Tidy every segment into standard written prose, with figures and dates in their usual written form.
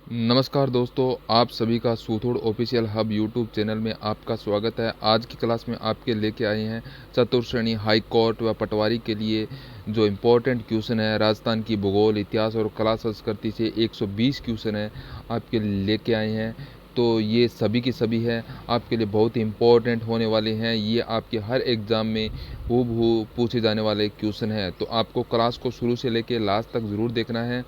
नमस्कार दोस्तों, आप सभी का सूथोड़ ऑफिशियल हब यूट्यूब चैनल में आपका स्वागत है। आज की क्लास में आपके लेके आए हैं चतुर्थ श्रेणी हाई कोर्ट व पटवारी के लिए जो इम्पोर्टेंट क्वेश्चन है। राजस्थान की भूगोल, इतिहास और कला संस्कृति से 120 क्वेश्चन है आपके लेके आए हैं। तो ये सभी की सभी है आपके लिए बहुत ही इम्पोर्टेंट होने वाले हैं। ये आपके हर एग्ज़ाम में हूबहू पूछे जाने वाले क्वेश्चन है। तो आपको क्लास को शुरू से लेके लास्ट तक ज़रूर देखना है।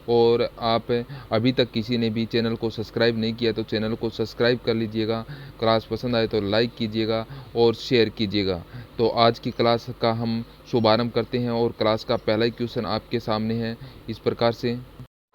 और आप अभी तक किसी ने भी चैनल को सब्सक्राइब नहीं किया तो चैनल को सब्सक्राइब कर लीजिएगा। क्लास पसंद आए तो लाइक कीजिएगा और शेयर कीजिएगा। तो आज की क्लास का हम शुभारंभ करते हैं और क्लास का पहला ही क्वेश्चन आपके सामने है इस प्रकार से।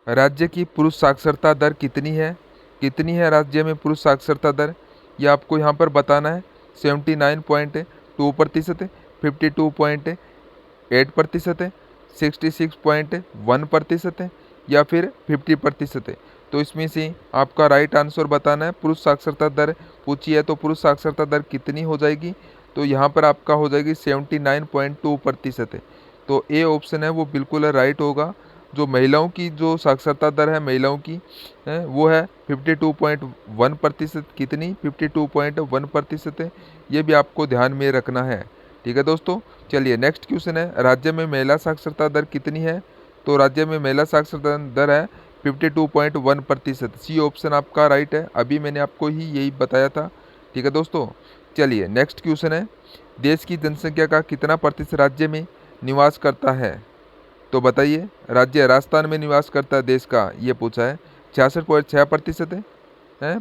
राज्य की पुरुष साक्षरता दर कितनी है? कितनी है राज्य में पुरुष साक्षरता दर? ये आपको यहाँ पर बताना है। 79.2% है, 52.8% है, 66.1% है या फिर 50% है। तो इसमें से आपका राइट आंसर बताना है। पुरुष साक्षरता दर पूछी है तो पुरुष साक्षरता दर कितनी हो जाएगी? तो यहाँ पर आपका हो जाएगी 79.2% है। तो ए ऑप्शन है वो बिल्कुल राइट होगा। जो महिलाओं की जो साक्षरता दर है महिलाओं की वो है 52.1%। कितनी? 52.1% है। ये भी आपको ध्यान में रखना है। ठीक है दोस्तों, चलिए नेक्स्ट क्वेश्चन है, राज्य में महिला साक्षरता दर कितनी है? तो राज्य में महिला साक्षरता दर है 52.1%। सी ऑप्शन आपका राइट है। अभी मैंने आपको ही यही बताया था। ठीक है दोस्तों, चलिए नेक्स्ट क्वेश्चन है, देश की जनसंख्या का कितना प्रतिशत राज्य में निवास करता है? तो बताइए, राज्य राजस्थान में निवास करता है देश का, ये पूछा है। 66.6% है,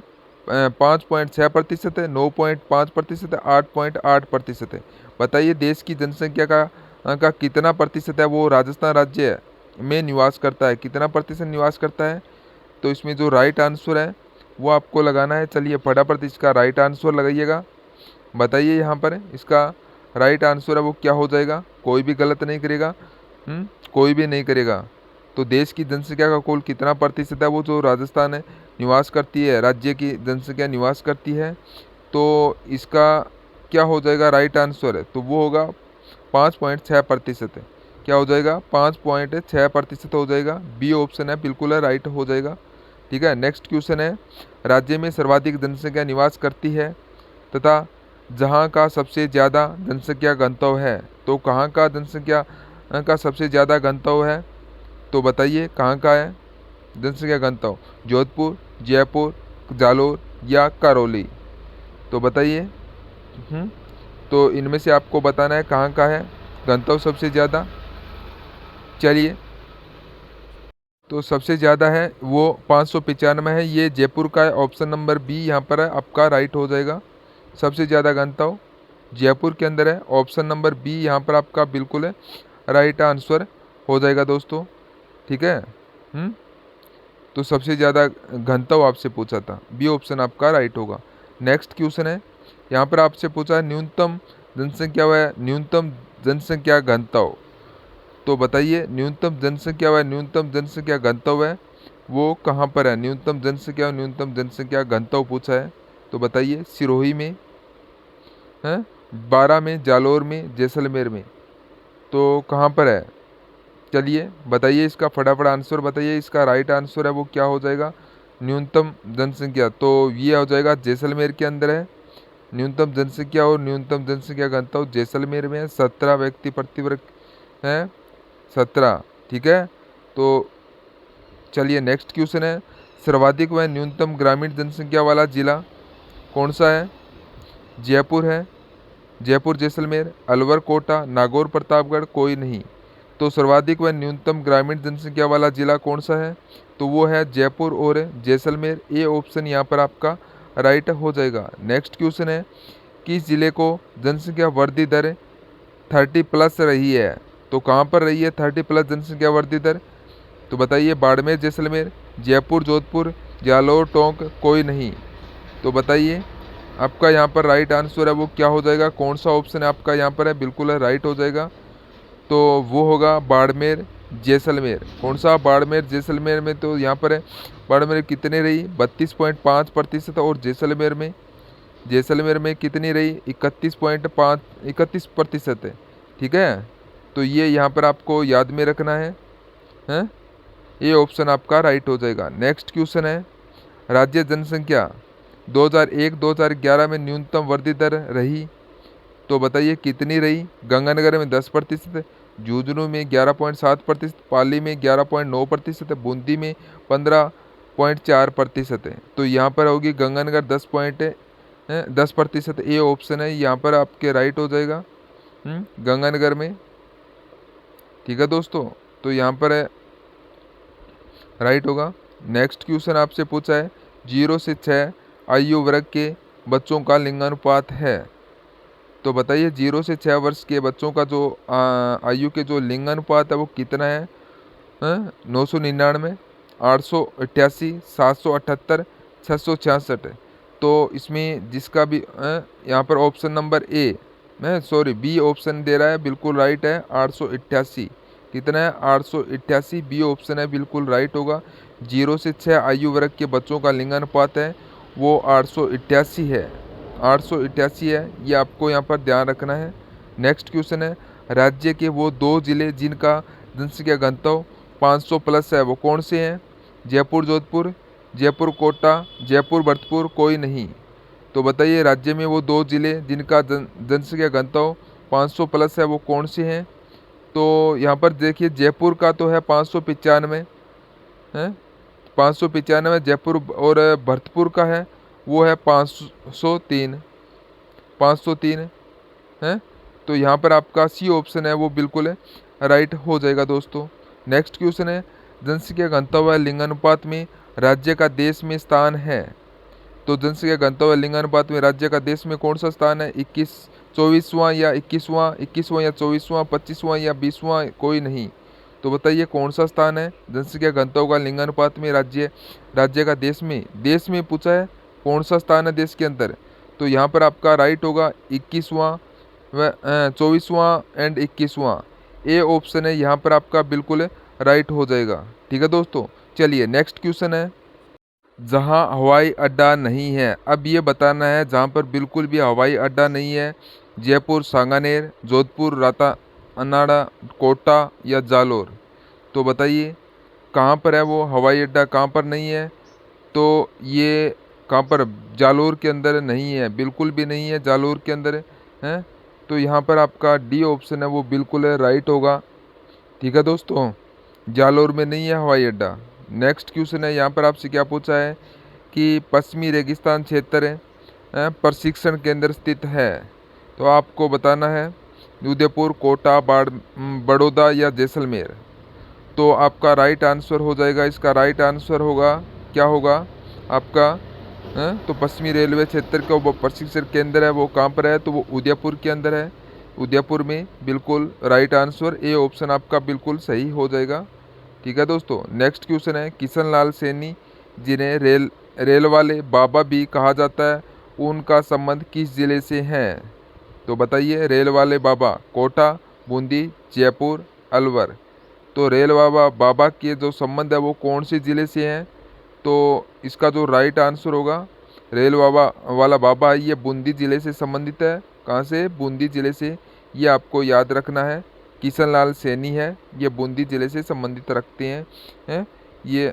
5.6% है, 9.5% है, 8.8% है। बताइए देश की जनसंख्या का कितना प्रतिशत है वो राजस्थान राज्य में निवास करता है? कितना प्रतिशत निवास करता है? तो इसमें जो राइट आंसर है वो आपको लगाना है। चलिए फटाफट इसका राइट आंसर लगाइएगा। बताइए यहाँ पर इसका राइट आंसर है वो क्या हो जाएगा? कोई भी गलत नहीं करेगा, कोई भी नहीं करेगा। तो देश की जनसंख्या का कुल कितना प्रतिशत है वो जो राजस्थान है निवास करती है, राज्य की जनसंख्या निवास करती है? तो इसका क्या हो जाएगा राइट आंसर है? तो वो होगा 5.6% है। क्या हो जाएगा? 5.6% हो जाएगा। बी ऑप्शन है बिल्कुल है राइट हो जाएगा। ठीक है, नेक्स्ट क्वेश्चन है, राज्य में सर्वाधिक जनसंख्या निवास करती है तथा जहाँ का सबसे ज़्यादा जनसंख्या गंतव्य है। तो कहाँ का जनसंख्या का सबसे ज़्यादा गंतव्य है? तो बताइए कहाँ का है जनसंख्या गंतव्य? जोधपुर, जयपुर, जालोर या करौली? तो बताइए। तो इनमें से आपको बताना है कहाँ का है गंतव्य सबसे ज़्यादा। चलिए, तो सबसे ज़्यादा है वो 595 है, ये जयपुर का है। ऑप्शन नंबर बी यहाँ पर है आपका राइट हो जाएगा। सबसे ज़्यादा गंतव्य जयपुर के अंदर है। ऑप्शन नंबर बी यहाँ पर आपका बिल्कुल है राइट आंसर हो जाएगा दोस्तों। ठीक है, तो सबसे ज़्यादा घनत्व आपसे पूछा था, बी ऑप्शन आपका राइट होगा। नेक्स्ट क्वेश्चन है, यहाँ पर आपसे पूछा है न्यूनतम जनसंख्या व न्यूनतम जनसंख्या घनत्व। तो बताइए न्यूनतम जनसंख्या व न्यूनतम जनसंख्या घनत्व है वो कहाँ पर है? न्यूनतम जनसंख्या और न्यूनतम जनसंख्या घनत्व पूछा है। तो बताइए सिरोही में है, बारा में, जालोर में, जैसलमेर में? तो कहाँ पर है? चलिए बताइए इसका फटाफट आंसर बताइए। इसका राइट आंसर है वो क्या हो जाएगा? न्यूनतम जनसंख्या। तो ये हो जाएगा जैसलमेर के अंदर है। न्यूनतम जनसंख्या और न्यूनतम जनसंख्या घनत्व जैसलमेर में है। 17 व्यक्ति प्रति वर्ग है, 17। ठीक है, तो चलिए नेक्स्ट क्वेश्चन है, सर्वाधिक व न्यूनतम ग्रामीण जनसंख्या वाला जिला कौन सा है? जयपुर है, जयपुर जैसलमेर, अलवर कोटा, नागौर प्रतापगढ़, कोई नहीं। तो सर्वाधिक व न्यूनतम ग्रामीण जनसंख्या वाला जिला कौन सा है? तो वो है जयपुर और जैसलमेर। ए ऑप्शन यहाँ पर आपका राइट हो जाएगा। नेक्स्ट क्वेश्चन है, किस जिले को जनसंख्या वृद्धि दर 30+ रही है? तो कहाँ पर रही है 30+ जनसंख्या वृद्धि दर? तो बताइए बाड़मेर, जैसलमेर, जयपुर, जोधपुर, जालोर, टोंक, कोई नहीं? तो बताइए आपका यहाँ पर राइट आंसर है वो क्या हो जाएगा? कौन सा ऑप्शन है आपका यहाँ पर है बिल्कुल है राइट हो जाएगा? तो वो होगा बाड़मेर जैसलमेर। कौन सा? बाड़मेर जैसलमेर में। तो यहाँ पर है बाड़मेर कितने रही? 32.5% और जैसलमेर में कितनी रही? 31% है। ठीक है, तो ये यहाँ पर आपको याद में रखना है, हैं? ए ऑप्शन आपका राइट हो जाएगा। नेक्स्ट क्वेश्चन है, राज्य जनसंख्या 2001-2011 में न्यूनतम वृद्धि दर रही, तो बताइए कितनी रही। गंगानगर में 10%, झुंझुनू में 11.7%, पाली में 11.9%, बूंदी में 15.4% है। तो यहाँ पर होगी गंगानगर 10%, ए ऑप्शन है यहाँ पर आपके राइट हो जाएगा गंगानगर में। ठीक है दोस्तों, तो यहाँ पर है राइट होगा। नेक्स्ट क्वेश्चन आपसे पूछा है 0 से 6 आयु वर्ग के बच्चों का लिंगानुपात है, तो बताइए 0 से 6 वर्ष के बच्चों का जो आयु के जो लिंगानुपात है वो कितना है। 999, 888, 778, 666। तो इसमें जिसका भी यहाँ पर ऑप्शन नंबर बी ऑप्शन दे रहा है, बिल्कुल राइट है 888। कितना है 888, बी ऑप्शन है बिल्कुल राइट होगा। 0 से 6 आयु वर्ग के बच्चों का लिंगानुपात है वो 888 है, 888 है, ये आपको यहाँ पर ध्यान रखना है। नेक्स्ट क्वेश्चन है, राज्य के वो 2 जिले जिनका जनसंख्या घनत्व 500 प्लस है वो कौन से हैं। जयपुर जोधपुर, जयपुर कोटा, जयपुर भरतपुर, कोई नहीं। तो बताइए राज्य में वो 2 जिले जिनका जनसंख्या घनत्व 500 प्लस है वो कौन से हैं। तो यहाँ पर देखिए जयपुर का तो है 595 है, 595 जयपुर, और भरतपुर का है वो है 503 है। तो यहाँ पर आपका सी ऑप्शन है वो बिल्कुल राइट हो जाएगा दोस्तों। नेक्स्ट क्वेश्चन है, जनसंख्या घनत्व व लिंगानुपात में राज्य का देश में स्थान है, तो जनसंख्या घनत्व व लिंगानुपात में राज्य का देश में कौन सा स्थान है। 24वां या 21वां या 24वां, 25वां या 20वां, कोई नहीं। तो बताइए कौन सा स्थान है जनसंख्या घनत्व का लिंगानुपात में राज्य का देश में पूछा है कौन सा स्थान है देश के अंदर। तो यहाँ पर आपका राइट होगा 21वां व 24वां एंड 21वां, ए ऑप्शन है यहाँ पर आपका बिल्कुल राइट हो जाएगा। ठीक है दोस्तों, चलिए नेक्स्ट क्वेश्चन है, जहाँ हवाई अड्डा नहीं है, अब ये बताना है जहाँ पर बिल्कुल भी हवाई अड्डा नहीं है। जयपुर, सांगानेर, जोधपुर, रातानाडा, कोटा या जालोर। तो बताइए कहाँ पर है वो हवाई अड्डा, कहाँ पर नहीं है। तो ये कहाँ पर, जालोर के अंदर नहीं है, बिल्कुल भी नहीं है जालोर के अंदर है। तो यहाँ पर आपका डी ऑप्शन है वो बिल्कुल राइट होगा। ठीक है दोस्तों, जालोर में नहीं है हवाई अड्डा। नेक्स्ट क्वेश्चन है, यहाँ पर आपसे क्या पूछा है कि पश्चिमी रेगिस्तान क्षेत्र प्रशिक्षण केंद्र स्थित है, तो आपको बताना है उदयपुर, कोटा, बड़ौदा या जैसलमेर। तो आपका राइट आंसर हो जाएगा, इसका राइट आंसर होगा क्या होगा आपका तो पश्चिमी रेलवे क्षेत्र का वो प्रशिक्षण केंद्र है वो कहाँ पर है, तो वो उदयपुर के अंदर है, उदयपुर में बिल्कुल राइट आंसर, ए ऑप्शन आपका बिल्कुल सही हो जाएगा। ठीक है दोस्तों, नेक्स्ट क्वेश्चन है, किशन लाल सैनी जिन्हें रेल वाले बाबा भी कहा जाता है उनका संबंध किस जिले से है। तो बताइए रेल वाले बाबा, कोटा, बूंदी, जयपुर, अलवर। तो रेल बाबा के जो संबंध है वो कौन से ज़िले से हैं। तो इसका जो राइट आंसर होगा, रेल वाला बाबा है ये बूंदी ज़िले से संबंधित है। कहाँ से, बूंदी ज़िले से, ये आपको याद रखना है। किशन लाल सैनी है ये बूंदी ज़िले से संबंधित रखते हैं, ये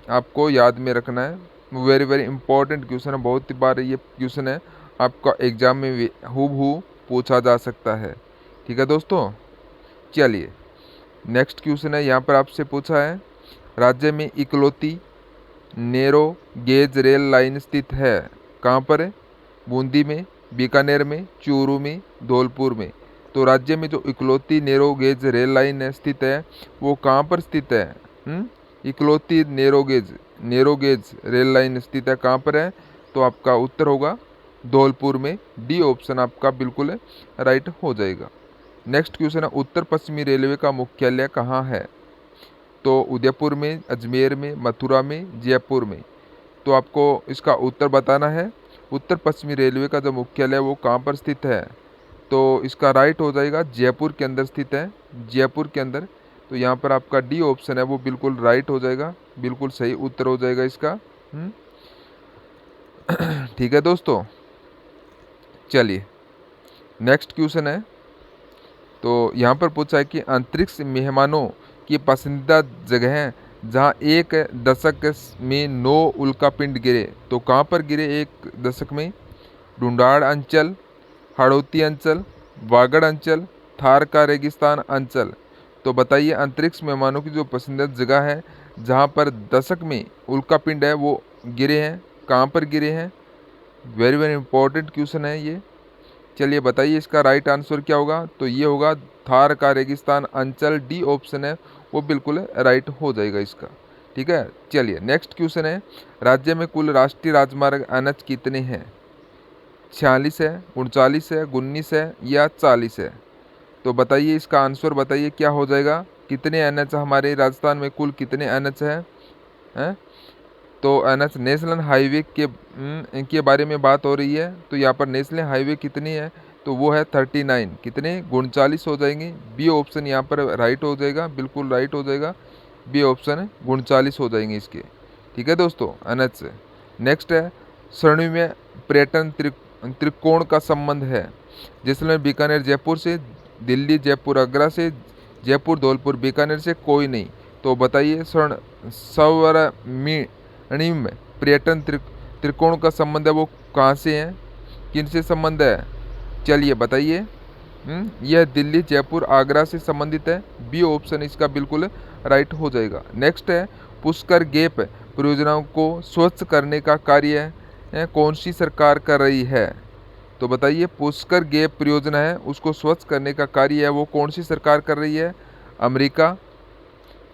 आपको याद में रखना है। वेरी वेरी इंपॉर्टेंट क्वेश्चन है, बहुत बार ये क्वेश्चन है आपका एग्जाम में हूबहू पूछा जा सकता है। ठीक है दोस्तों, चलिए नेक्स्ट क्वेश्चन है, यहाँ पर आपसे पूछा है राज्य में इकलौती नैरो गेज रेल लाइन स्थित है, कहाँ पर है, बूंदी में, बीकानेर में, चूरू में, धौलपुर में। तो राज्य में जो इकलौती नैरो गेज रेल लाइन स्थित है वो कहाँ पर स्थित है। इकलौती नैरो गेज रेल लाइन स्थित है कहाँ पर है, तो आपका उत्तर होगा धौलपुर में, डी ऑप्शन आपका बिल्कुल राइट हो जाएगा। नेक्स्ट क्वेश्चन है, उत्तर पश्चिमी रेलवे का मुख्यालय कहाँ है। तो उदयपुर में, अजमेर में, मथुरा में, जयपुर में। तो आपको इसका उत्तर बताना है, उत्तर पश्चिमी रेलवे का जो मुख्यालय है वो कहाँ पर स्थित है। तो इसका राइट हो जाएगा जयपुर के अंदर स्थित है, जयपुर के अंदर। तो यहाँ पर आपका डी ऑप्शन है वो बिल्कुल राइट हो जाएगा, बिल्कुल सही उत्तर हो जाएगा इसका। ठीक है दोस्तों, चलिए नेक्स्ट क्वेश्चन है, तो यहाँ पर पूछा है कि अंतरिक्ष मेहमानों की पसंदीदा जगह जहाँ एक दशक में 9 उल्कापिंड गिरे, तो कहाँ पर गिरे एक दशक में? ढूंढाड़ अंचल, हाड़ौती अंचल, वागड़ अंचल, थार का रेगिस्तान अंचल। तो बताइए अंतरिक्ष मेहमानों की जो पसंदीदा जगह है जहाँ पर दशक में उल्कापिंड है वो गिरे हैं, कहाँ पर गिरे हैं? वेरी वेरी इंपॉर्टेंट क्वेश्चन है ये। चलिए बताइए इसका राइट आंसर क्या होगा? तो ये होगा थार का रेगिस्तान अंचल, डी ऑप्शन है वो बिल्कुल राइट हो जाएगा इसका। ठीक है, चलिए नेक्स्ट क्वेश्चन है, राज्य में कुल राष्ट्रीय राजमार्ग एनएच कितने हैं? 46 है, 39 है, 19 है या 40 है? तो बताइए इसका आंसर बताइए क्या हो जाएगा? कितने एनएच हमारे राजस्थान में, कुल कितने एनएच हैं? तो एनएच नेशनल हाईवे के बारे में बात हो रही है। तो यहाँ पर नेशनल हाईवे कितनी है? तो वो है 39। कितने? 39 हो जाएंगे। बी ऑप्शन यहाँ पर राइट हो जाएगा, बिल्कुल राइट हो जाएगा। बी ऑप्शन 39 हो जाएंगे इसके। ठीक है दोस्तों, एनएच से। नेक्स्ट है, श्रेणी में पर्यटन त्रिकोण का संबंध है। जैसलमेर बीकानेर जयपुर से, दिल्ली जयपुर आगरा से, जयपुर धौलपुर बीकानेर से कोई नहीं। तो बताइए स्वर्णिम पर्यटन त्रिकोण का संबंध है वो कहाँ से है, किन से संबंध है? चलिए बताइए। यह दिल्ली जयपुर आगरा से संबंधित है। बी ऑप्शन इसका बिल्कुल राइट हो जाएगा। नेक्स्ट है, पुष्कर गैप परियोजनाओं को स्वच्छ करने का कार्य कौन सी सरकार कर रही है? तो बताइए पुष्कर गैप परियोजना है उसको स्वच्छ करने का कार्य है वो कौन सी सरकार कर रही है? अमेरिका,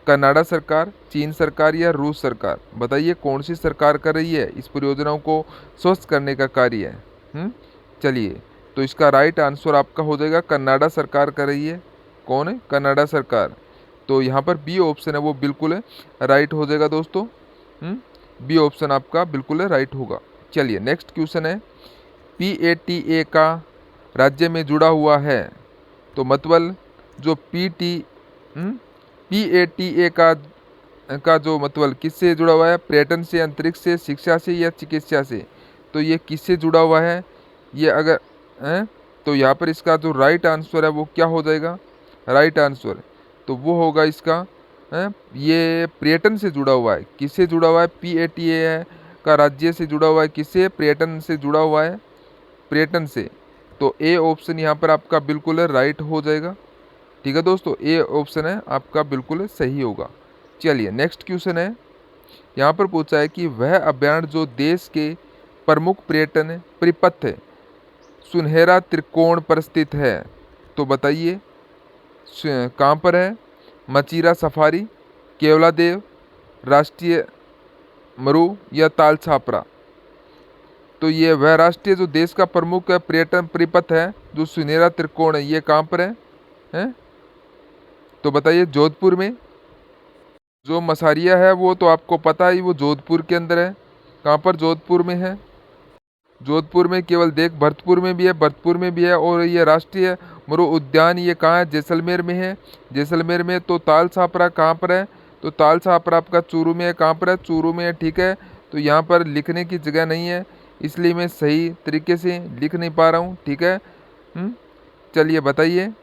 कनाडा सरकार, चीन सरकार या रूस सरकार? बताइए कौन सी सरकार कर रही है इस परियोजनाओं को स्वच्छ करने का कार्य है? चलिए, तो इसका राइट आंसर आपका हो जाएगा कनाडा सरकार कर रही है। कौन है? कनाडा सरकार। तो यहाँ पर बी ऑप्शन है वो बिल्कुल राइट हो जाएगा दोस्तों। बी ऑप्शन आपका बिल्कुल राइट होगा। चलिए नेक्स्ट क्वेश्चन है, PATA का राज्य में जुड़ा हुआ है। तो मतलब जो PATA का जो मतलब किससे जुड़ा हुआ है? पर्यटन से, अंतरिक्ष से, शिक्षा से या चिकित्सा से? तो ये किससे जुड़ा हुआ है? ये अगर तो यहाँ पर इसका जो राइट आंसर है वो क्या हो जाएगा? राइट आंसर तो वो होगा इसका ये पर्यटन से जुड़ा हुआ है। किससे जुड़ा हुआ है? PATA है का राज्य से जुड़ा हुआ है। किससे? पर्यटन से जुड़ा हुआ है, पर्यटन से। तो ए ऑप्शन यहाँ पर आपका बिल्कुल राइट हो जाएगा। ठीक है दोस्तों, ए ऑप्शन है आपका बिल्कुल सही होगा। चलिए नेक्स्ट क्वेश्चन है, यहाँ पर पूछा है कि वह अभ्यारण्य जो देश के प्रमुख पर्यटन परिपथ सुनहरा त्रिकोण पर स्थित है। तो बताइए कहाँ पर है? मचीरा सफारी, केवलादेव, राष्ट्रीय मरु या ताल छापरा? तो ये वह राष्ट्रीय जो देश का प्रमुख पर्यटन परिपथ है जो सुनहरा त्रिकोण है, ये कहाँ पर है? तो बताइए जोधपुर में। जो मसारिया है वो तो आपको पता ही, वो जोधपुर के अंदर है। कहाँ पर? जोधपुर में है। जोधपुर में केवल देख भरतपुर में भी है, भरतपुर में भी है। और ये राष्ट्रीय मरु उद्यान ये कहाँ है? जैसलमेर में है। जैसलमेर में। तो ताल छापरा कहाँ पर है? तो ताल छापरा आपका चूरू में है। कहाँ पर है? चूरू में है। ठीक है, तो यहाँ पर लिखने की जगह नहीं है इसलिए मैं सही तरीके से लिख नहीं पा रहा हूँ। ठीक है, चलिए बताइए।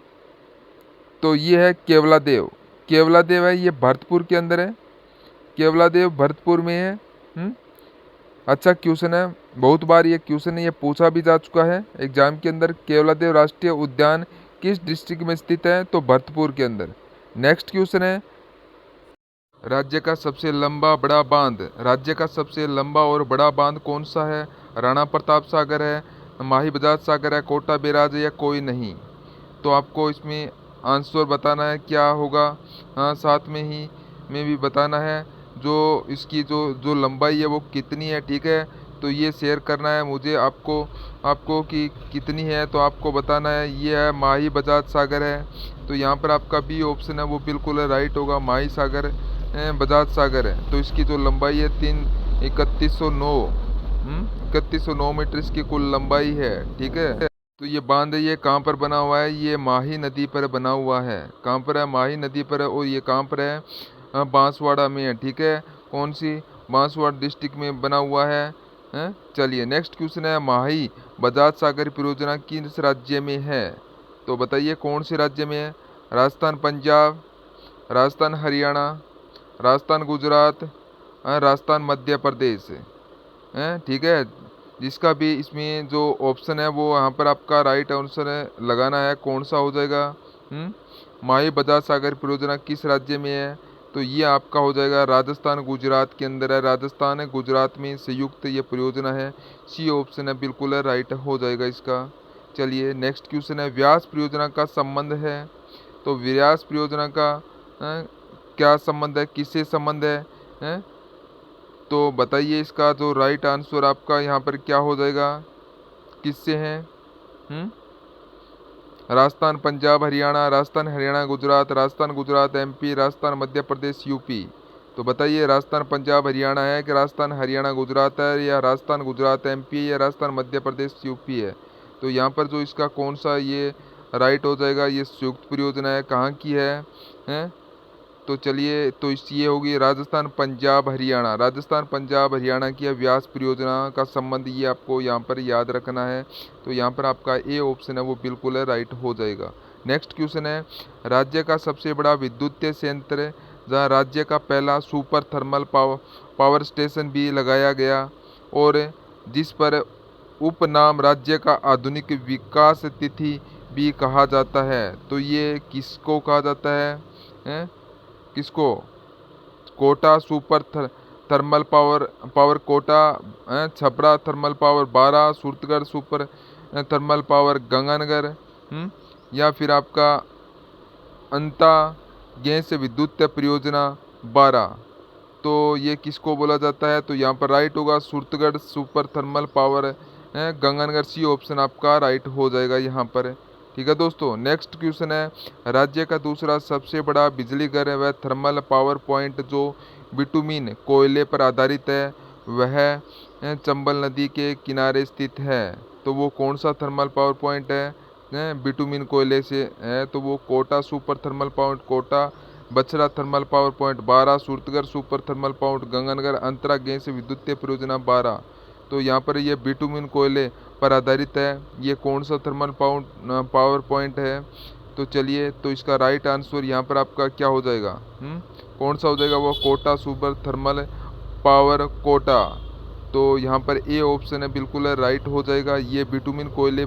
तो ये है केवलादेव। केवलादेव है ये भरतपुर के अंदर है। केवलादेव भरतपुर में है। अच्छा क्वेश्चन है, बहुत बार ये क्वेश्चन ये पूछा भी जा चुका है एग्जाम के अंदर। केवलादेव राष्ट्रीय उद्यान किस डिस्ट्रिक्ट में स्थित है? तो भरतपुर के अंदर। नेक्स्ट क्वेश्चन है, राज्य का सबसे लंबा बड़ा बांध, राज्य का सबसे लंबा और बड़ा बांध कौन सा है? राणा प्रताप सागर है, माही बजाज सागर है, कोटा बैराज है या कोई नहीं? तो आपको इसमें आंसर बताना है क्या होगा। हाँ, साथ में ही में भी बताना है जो इसकी जो लंबाई है वो कितनी है। ठीक है, तो ये शेयर करना है मुझे आपको कि कितनी है, तो आपको बताना है। ये है माही बजाज सागर है। तो यहाँ पर आपका बी ऑप्शन है वो बिल्कुल राइट होगा, माही सागर बजाज सागर है। तो इसकी जो लंबाई है 3109 मीटर इसकी कुल लंबाई है। ठीक है, तो ये बांध ये कहाँ पर बना हुआ है? ये माही नदी पर बना हुआ है। कहाँ पर है? माही नदी पर है। और ये कहाँ पर है? बांसवाड़ा में है। ठीक है, कौन सी? बांसवाड़ा डिस्ट्रिक्ट में बना हुआ है। चलिए नेक्स्ट क्वेश्चन है, माही बजाज सागर परियोजना किस राज्य में है? तो बताइए कौन से राज्य में है? राजस्थान, पंजाब, राजस्थान, हरियाणा, राजस्थान गुजरात, राजस्थान मध्य प्रदेश, ठीक है। जिसका भी इसमें जो ऑप्शन है वो यहाँ पर आपका राइट आंसर लगाना है। कौन सा हो जाएगा? माही बजाज सागर परियोजना किस राज्य में है? तो ये आपका हो जाएगा राजस्थान गुजरात के अंदर है। राजस्थान है गुजरात में संयुक्त ये परियोजना है। सी ऑप्शन है बिल्कुल राइट हो जाएगा इसका। चलिए नेक्स्ट क्वेश्चन है, व्यास परियोजना का संबंध है। तो व्यास परियोजना का क्या संबंध है, किससे संबंध है? तो बताइए इसका जो राइट आंसर आपका यहाँ पर क्या हो जाएगा, किससे है? Rajasthan Punjab Haryana, Rajasthan Haryana Gujarat, Rajasthan Gujarat MP, Rajasthan Madhya Pradesh UP. तो बताइए राजस्थान पंजाब हरियाणा है कि राजस्थान हरियाणा गुजरात है, या राजस्थान गुजरात एमपी है, या राजस्थान मध्य प्रदेश यूपी है? तो यहाँ पर जो इसका कौन सा ये राइट हो जाएगा, ये संयुक्त परियोजना है, कहाँ की है? तो चलिए तो ये होगी राजस्थान पंजाब हरियाणा। राजस्थान पंजाब हरियाणा की व्यास परियोजना का संबंध ये आपको यहाँ पर याद रखना है। तो यहाँ पर आपका ए ऑप्शन है वो बिल्कुल राइट हो जाएगा। नेक्स्ट क्वेश्चन है, राज्य का सबसे बड़ा विद्युतीय संयंत्र जहाँ राज्य का पहला सुपर थर्मल पावर स्टेशन भी लगाया गया और जिस पर उपनाम राज्य का आधुनिक विकास तिथि भी कहा जाता है। तो ये किसको कहा जाता है? किसको? Kota super thermal power Kota, Chhapra thermal power 12, Suratgarh super thermal power Ganganagar, या फिर आपका अंता गैस विद्युत परियोजना 12। तो ये किसको बोला जाता है? तो यहाँ पर राइट होगा Suratgarh super thermal power Ganganagar. C option आपका राइट हो जाएगा यहाँ पर। ठीक है दोस्तों, नेक्स्ट क्वेश्चन है, राज्य का दूसरा सबसे बड़ा बिजली घर है वह थर्मल पावर पॉइंट जो बिटुमिन कोयले पर आधारित है वह चंबल नदी के किनारे स्थित है। तो वो कौन सा थर्मल पावर पॉइंट है बिटुमिन कोयले से है? तो वो Kota super thermal point Kota, बछड़ा thermal power point 12, Suratgarh super thermal point Ganganagar, Antara gas विद्युतीय परियोजना 12। तो यहाँ पर ये बिटुमिन कोयले पर आधारित है। ये कौन सा थर्मल पावर पॉइंट है? तो चलिए तो इसका राइट आंसर यहाँ पर आपका क्या हो जाएगा? कौन सा हो जाएगा? वो Kota super thermal power Kota. तो यहाँ पर ए ऑप्शन है बिल्कुल राइट हो जाएगा। ये बिटुमिन कोयले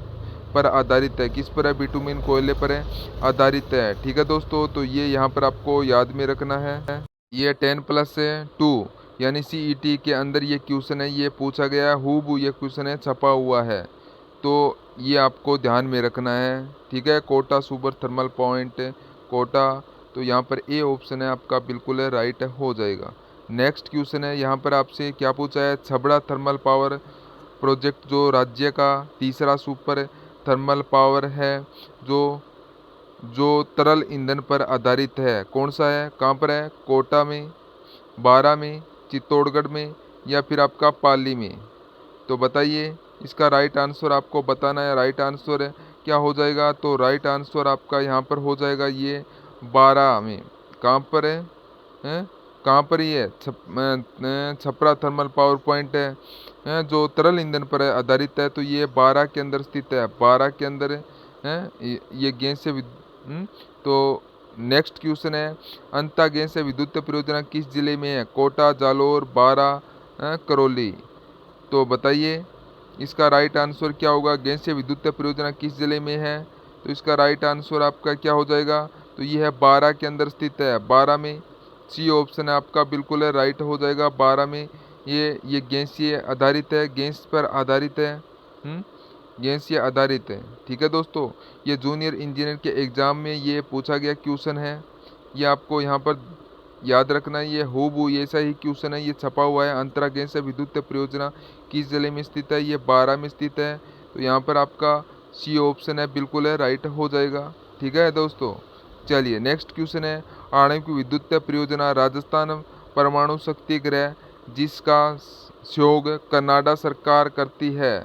पर आधारित है। किस पर है? बिटुमिन कोयले पर आधारित है। ठीक है दोस्तों, तो ये यहाँ पर आपको याद में रखना है। ये 10+2 यानी CET के अंदर ये क्वेश्चन है, ये पूछा गया है, हूबहू ये क्वेश्चन है छपा हुआ है। तो ये आपको ध्यान में रखना है। ठीक है, Kota super thermal point Kota. तो यहाँ पर ए ऑप्शन है आपका बिल्कुल राइट हो जाएगा। नेक्स्ट क्वेश्चन है, यहाँ पर आपसे क्या पूछा है? छबड़ा थर्मल पावर प्रोजेक्ट जो राज्य का तीसरा सुपर थर्मल पावर है जो तरल ईंधन पर आधारित है, कौन सा है? कहाँ पर है? कोटा में, 12 में, चित्तौड़गढ़ में, या फिर आपका पाली में? तो बताइए इसका राइट आंसर आपको बताना है। राइट आंसर क्या हो जाएगा? तो राइट आंसर आपका यहाँ पर हो जाएगा ये 12 में। कहाँ पर है? कहाँ पर ही है? छपरा थर्मल पावर पॉइंट है जो तरल ईंधन पर आधारित है। तो ये 12 के अंदर स्थित है। 12 के अंदर है ये गैस से तो नेक्स्ट क्वेश्चन है, अंता गैस विद्युत परियोजना किस जिले में है? कोटा, जालोर, बारा, करौली। तो बताइए इसका राइट आंसर क्या होगा? गैस विद्युत परियोजना किस जिले में है? तो इसका राइट आंसर आपका क्या हो जाएगा? तो ये है 12 के अंदर स्थित है। 12 में सी ऑप्शन है आपका बिल्कुल राइट हो जाएगा। 12 में ये गैसीय आधारित है, गैस पर आधारित है, गैसीय आधारित है। ठीक है दोस्तों, ये जूनियर इंजीनियर के एग्जाम में ये पूछा गया क्वेश्चन है। ये आपको यहाँ पर याद रखना है। ये हूबहू ऐसा ही क्वेश्चन है, ये छपा हुआ है। अंतरा गैस विद्युत परियोजना किस जिले में स्थित है? ये 12 में स्थित है। तो यहाँ पर आपका सी ऑप्शन है बिल्कुल राइट हो जाएगा। ठीक है दोस्तों, चलिए नेक्स्ट क्वेश्चन है, आणविक विद्युत परियोजना राजस्थान परमाणु शक्ति गृह जिसका सहयोग कनाडा सरकार करती है,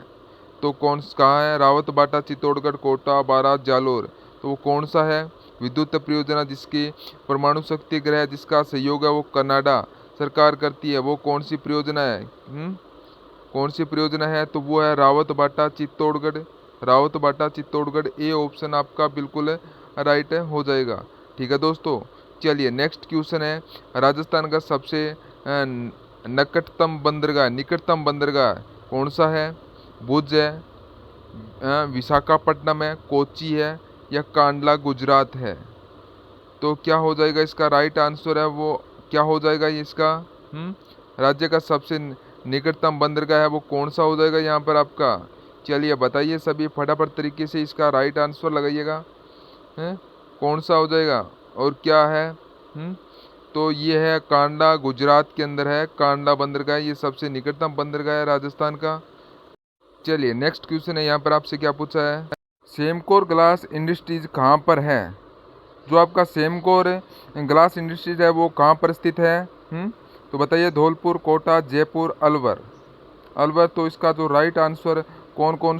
तो कहाँ है? रावतबाटा, चित्तौड़गढ़, कोटा, बारां, जालोर। तो वो कौन सा है विद्युत परियोजना जिसकी परमाणु शक्ति गृह जिसका सहयोग है वो कनाडा सरकार करती है? वो कौन सी परियोजना है? कौन सी परियोजना है? तो वो है रावतबाटा चित्तौड़गढ़। रावतबाटा चित्तौड़गढ़, ए ऑप्शन आपका बिल्कुल राइट हो जाएगा। ठीक है दोस्तों, चलिए नेक्स्ट क्वेश्चन है, राजस्थान का सबसे निकटतम बंदरगाह कौन सा है? भुज है, विशाखापट्टनम है, कोची है या कांडला गुजरात है? तो क्या हो जाएगा इसका राइट आंसर है वो क्या हो जाएगा ये इसका राज्य का सबसे निकटतम बंदरगाह है वो कौन सा हो जाएगा यहाँ पर आपका? चलिए बताइए सभी फटाफट तरीके से इसका राइट आंसर लगाइएगा। कौन सा हो जाएगा और क्या है? तो ये है कांडला, गुजरात के अंदर है कांडला बंदरगाह, ये सबसे निकटतम बंदरगाह है राजस्थान का। चलिए नेक्स्ट क्वेश्चन है, यहाँ पर आपसे क्या पूछा है, सेमकोर ग्लास इंडस्ट्रीज कहाँ पर है? जो आपका सेमकोर ग्लास इंडस्ट्रीज है वो कहाँ पर स्थित है? तो बताइए धौलपुर, कोटा, जयपुर, अलवर। अलवर। तो इसका जो राइट आंसर कौन कौन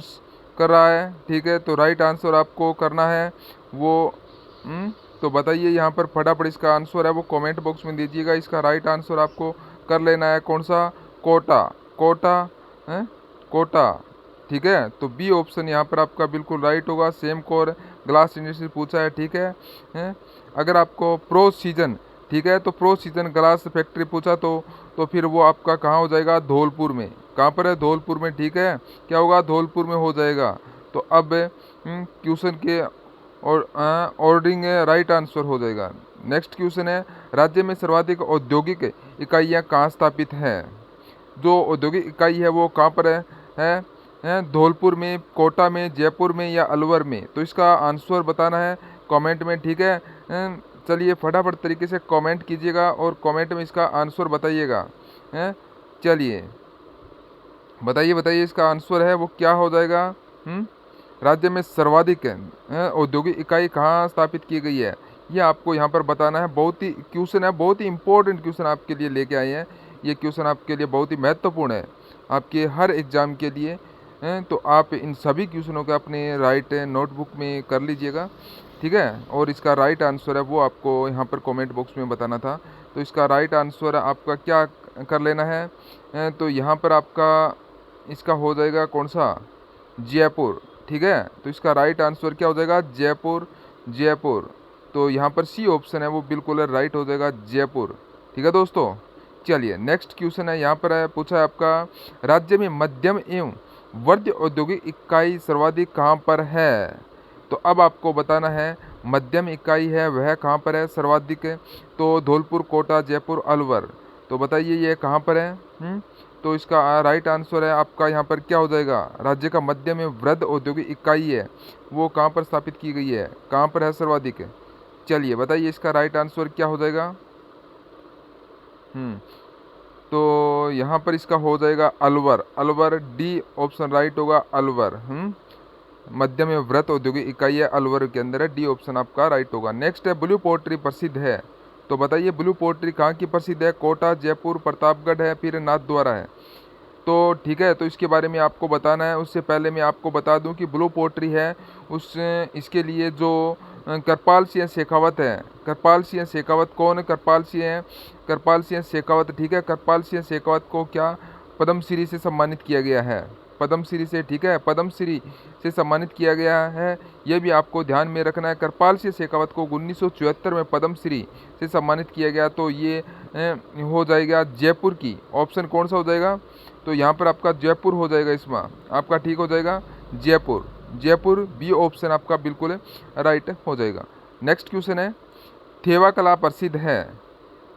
कर रहा है? ठीक है, तो राइट आंसर आपको करना है वो तो बताइए यहाँ पर फटाफट इसका आंसर है वो कमेंट बॉक्स में दीजिएगा। इसका राइट आंसर आपको कर लेना है कौन सा? कोटा। कोटा है, कोटा। ठीक है, तो बी ऑप्शन यहाँ पर आपका बिल्कुल राइट होगा। सेमकोर ग्लास इंडस्ट्री पूछा है। ठीक है? अगर आपको प्रो सीजन, ठीक है, तो प्रो सीजन ग्लास फैक्ट्री पूछा तो फिर वो आपका कहाँ हो जाएगा? धौलपुर में। कहाँ पर है? धौलपुर में। ठीक है, क्या होगा? धौलपुर में हो जाएगा। तो अब क्वेश्चन के और ऑर्डरिंग राइट आंसर हो जाएगा। नेक्स्ट क्वेश्चन है, राज्य में सर्वाधिक औद्योगिक इकाइयाँ कहाँ स्थापित है? जो औद्योगिक इकाई है वो कहाँ पर है धौलपुर में, कोटा में, जयपुर में या अलवर में? तो इसका आंसर बताना है कमेंट में। ठीक है, चलिए फटाफट तरीके से कमेंट कीजिएगा और कमेंट में इसका आंसर बताइएगा। चलिए बताइए इसका आंसर है वो क्या हो जाएगा? राज्य में सर्वाधिक औद्योगिक इकाई कहाँ स्थापित की गई है, ये आपको यहाँ पर बताना है। बहुत ही क्वेश्चन है, बहुत ही इंपॉर्टेंट क्वेश्चन आपके लिए लेके आए हैं। ये क्वेश्चन आपके लिए बहुत ही महत्वपूर्ण है आपके हर एग्ज़ाम के लिए। तो आप इन सभी क्वेश्चनों को अपने राइट नोटबुक में कर लीजिएगा। ठीक है, और इसका राइट आंसर है वो आपको यहाँ पर कमेंट बॉक्स में बताना था। तो इसका राइट आंसर आपका क्या कर लेना है? तो यहाँ पर आपका इसका हो जाएगा कौन सा? जयपुर। ठीक है, तो इसका राइट आंसर क्या हो जाएगा? जयपुर। जयपुर। तो यहाँ पर सी ऑप्शन है वो बिल्कुल राइट हो जाएगा, जयपुर। ठीक है दोस्तों, चलिए नेक्स्ट क्वेश्चन है, यहाँ पर है पूछा है आपका, राज्य में मध्यम एवं वर्ध्य औद्योगिक इकाई सर्वाधिक कहाँ पर है? तो अब आपको बताना है मध्यम इकाई है वह कहाँ पर है सर्वाधिक? तो धौलपुर, कोटा, जयपुर, अलवर। तो बताइए ये कहाँ पर है? तो इसका राइट आंसर है आपका यहाँ पर क्या हो जाएगा? राज्य का मध्य में वृहद औद्योगिक इकाई है वो कहाँ पर स्थापित की गई है, कहाँ पर है सर्वाधिक? चलिए बताइए इसका राइट आंसर क्या हो जाएगा? तो यहाँ पर इसका हो जाएगा Alwar. Alwar, D option right होगा, अलवर। मध्य में वृहद औद्योगिक इकाई है, अलवर के अंदर है, डी ऑप्शन आपका राइट होगा। नेक्स्ट है, ब्लू पोट्री प्रसिद्ध है। तो बताइए ब्लू पोट्री कहाँ की प्रसिद्ध है? कोटा, जयपुर, प्रतापगढ़ है, फिर नाथद्वारा है? तो ठीक है, तो इसके बारे में आपको बताना है। उससे पहले मैं आपको बता दूं कि ब्लू पोट्री है इसके लिए जो कृपाल सिंह शेखावत है। कृपाल सिंह शेखावत कौन है? कृपाल सिंह शेखावत। ठीक है, कृपाल सिंह शेखावत को क्या पद्मश्री से सम्मानित किया गया है? पद्मश्री से। ठीक है, पद्मश्री से सम्मानित किया गया है, ये भी आपको ध्यान में रखना है। कृपाल सिंह शेखावत को 1974 में पद्मश्री से सम्मानित किया गया। तो ये हो जाएगा जयपुर की। ऑप्शन कौन सा हो जाएगा? तो यहाँ पर आपका जयपुर हो जाएगा, इसमें आपका ठीक हो जाएगा जयपुर। जयपुर, बी ऑप्शन आपका बिल्कुल राइट हो जाएगा। नेक्स्ट क्वेश्चन है, थेवा कला प्रसिद्ध है।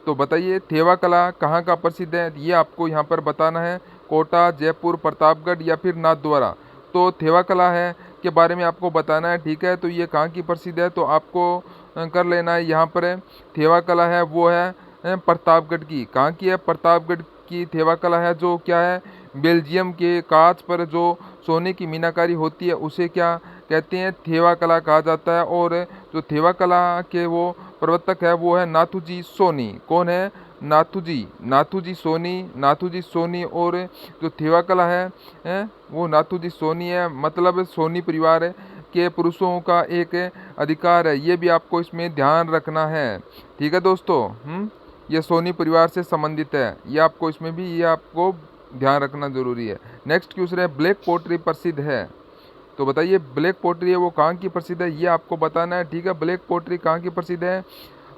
तो बताइए थेवा कला कहाँ का प्रसिद्ध है, ये आपको यहाँ पर बताना है। कोटा, जयपुर, प्रतापगढ़ या फिर नाथद्वारा? तो थेवा कला है के बारे में आपको बताना है। ठीक है, तो ये कहाँ की प्रसिद्ध है? तो आपको कर लेना है यहाँ पर थेवा कला है वो है प्रतापगढ़ की। कहाँ की है? प्रतापगढ़ की थेवा कला है, जो क्या है बेल्जियम के कांच पर जो सोने की मीनाकारी होती है उसे क्या कहते हैं? थेवा कला कहा जाता है। और जो थेवा कला के वो प्रवर्तक है वो है नाथूजी सोनी। कौन है? नाथूजी सोनी। और जो थेवा कला है वो नाथूजी सोनी है, मतलब सोनी परिवार के पुरुषों का एक अधिकार है, ये भी आपको इसमें ध्यान रखना है। ठीक है दोस्तों, ये सोनी परिवार से संबंधित है, ये आपको इसमें भी ये आपको ध्यान रखना जरूरी है। नेक्स्ट क्वेश्चन है, ब्लैक पोट्री प्रसिद्ध है। तो बताइए ब्लैक पोट्री है वो कहाँ की प्रसिद्ध है, ये आपको बताना है। ठीक है, ब्लैक पोट्री कहाँ की प्रसिद्ध है?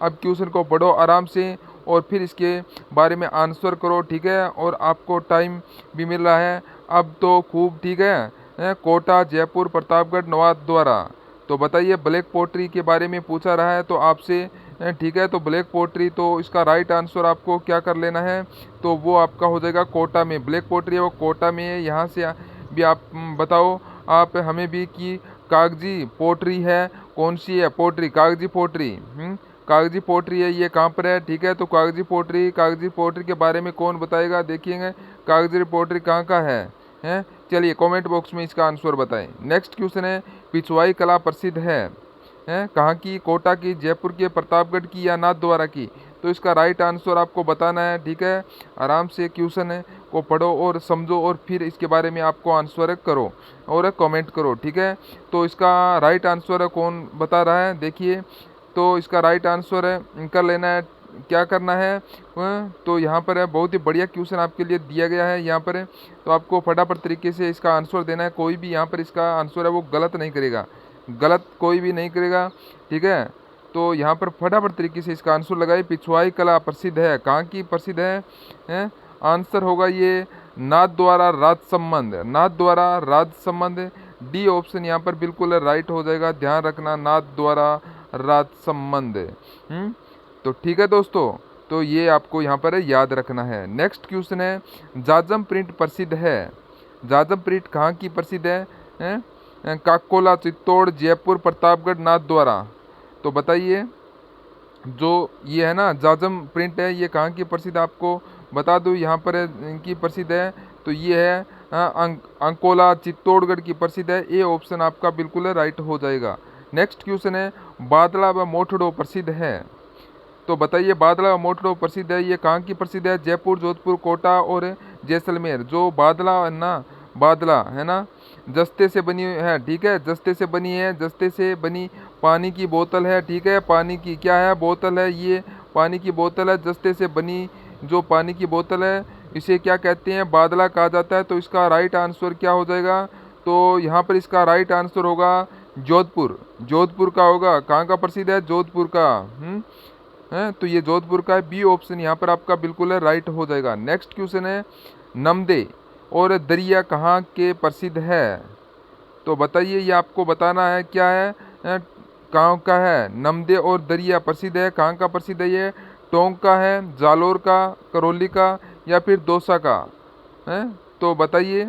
अब क्वेश्चन को पढ़ो आराम से और फिर इसके बारे में आंसर करो, ठीक है। और आपको टाइम भी मिल रहा है अब तो खूब, ठीक है। कोटा, जयपुर, प्रतापगढ़, नवाद द्वारा। तो बताइए ब्लैक पोट्री के बारे में पूछा रहा है तो आपसे, ठीक है। तो ब्लैक पोट्री, तो इसका राइट आंसर आपको क्या कर लेना है, तो वो आपका हो जाएगा कोटा में। ब्लैक पोट्री है वो कोटा में है। यहाँ से भी आप बताओ आप हमें भी कि कागजी पोट्री है कौन सी है, पोट्री, कागजी पोट्री, कागजी पोट्री है ये कहाँ पर है, ठीक है। तो कागजी पोट्री के बारे में कौन बताएगा, देखिएगा कागजी पोट्री कहाँ का है, हैं। चलिए कमेंट बॉक्स में इसका आंसर बताएं। नेक्स्ट क्वेश्चन है, पिछवाई कला प्रसिद्ध है कहाँ की, कोटा की, जयपुर की, प्रतापगढ़ की या नाथद्वारा की। तो इसका राइट आंसर आपको बताना है, ठीक है। आराम से क्वेश्चन है को पढ़ो और समझो और फिर इसके बारे में आपको आंसर करो और कमेंट करो, ठीक है। तो इसका राइट आंसर कौन बता रहा है, देखिए। तो इसका राइट आंसर है कर लेना है, क्या करना है, तो यहाँ पर है बहुत ही बढ़िया क्वेश्चन आपके लिए दिया गया है यहाँ पर है। तो आपको फटाफट तरीके से इसका आंसर देना है। कोई भी यहाँ पर इसका आंसर है वो गलत नहीं करेगा, गलत कोई भी नहीं करेगा, ठीक है। तो यहाँ पर फटाफट तरीके से इसका आंसर लगाए। पिछवाई कला प्रसिद्ध है कहाँ की प्रसिद्ध है? आंसर होगा ये नाथद्वारा राजसंबंध, नाथद्वारा राजसंबंध। डी ऑप्शन यहाँ पर बिल्कुल राइट हो जाएगा, ध्यान रखना, नाथद्वारा राजसंबंध। तो ठीक है दोस्तों, तो ये आपको यहाँ पर याद रखना है। नेक्स्ट क्वेश्चन है, जाजम प्रिंट प्रसिद्ध है, जाजम प्रिंट कहाँ की प्रसिद्ध है? काकोला, चित्तौड़, जयपुर, प्रतापगढ़, नाथद्वारा। तो बताइए जो ये है ना जाजम प्रिंट है ये कहाँ की प्रसिद्ध, आपको बता दूँ यहाँ पर इनकी प्रसिद्ध है। तो ये है अंकोला, चित्तौड़गढ़ की प्रसिद्ध है। ए ऑप्शन आपका बिल्कुल राइट हो जाएगा। नेक्स्ट क्वेश्चन है, बादला व मोठड़ो प्रसिद्ध है। तो बताइए बादला व मोठड़ो प्रसिद्ध है ये कहाँ की प्रसिद्ध है? जयपुर, जोधपुर, कोटा और जैसलमेर। जो बादला है ना, बादला है ना जस्ते से बनी है, ठीक है, जस्ते से बनी है, जस्ते से बनी पानी की बोतल है, ठीक है। पानी की क्या है, बोतल है, ये पानी की बोतल है, जस्ते से बनी जो पानी की बोतल है इसे क्या कहते हैं, बादला कहा जाता है। तो इसका राइट आंसर क्या हो जाएगा, तो यहाँ पर इसका राइट आंसर होगा जोधपुर, जोधपुर का होगा। कहाँ का प्रसिद्ध है, जोधपुर का, है। तो ये जोधपुर का है, बी ऑप्शन यहाँ पर आपका बिल्कुल राइट हो जाएगा। नेक्स्ट क्वेश्चन है, नमदे और दरिया कहाँ के प्रसिद्ध है। तो बताइए ये आपको बताना है क्या है, कहाँ का है, नमदे और दरिया प्रसिद्ध है, कहाँ का प्रसिद्ध है ये, टोंक का है, जालोर का, करौली का या फिर दौसा का है। तो बताइए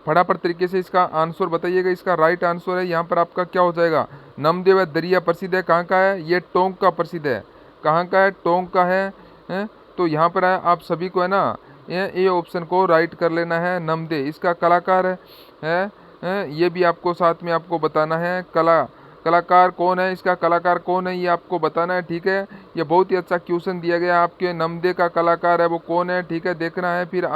फटाफट तरीके से इसका आंसर बताइएगा। इसका राइट आंसर है यहाँ पर आपका क्या हो जाएगा, नमदे व दरिया प्रसिद्ध है, कहाँ का है, ये टोंक का प्रसिद्ध है, कहाँ का है, टोंक का है। तो यहाँ पर है आप सभी को है ना ये ऑप्शन को राइट कर लेना है, नमदे। इसका कलाकार है ये भी आपको साथ में आपको बताना है, कलाकार कौन है, इसका कलाकार कौन है ये आपको बताना है, ठीक है। ये बहुत ही अच्छा क्वेश्चन दिया गया आपके, नमदे का कलाकार है वो कौन है, ठीक है, देखना है फिर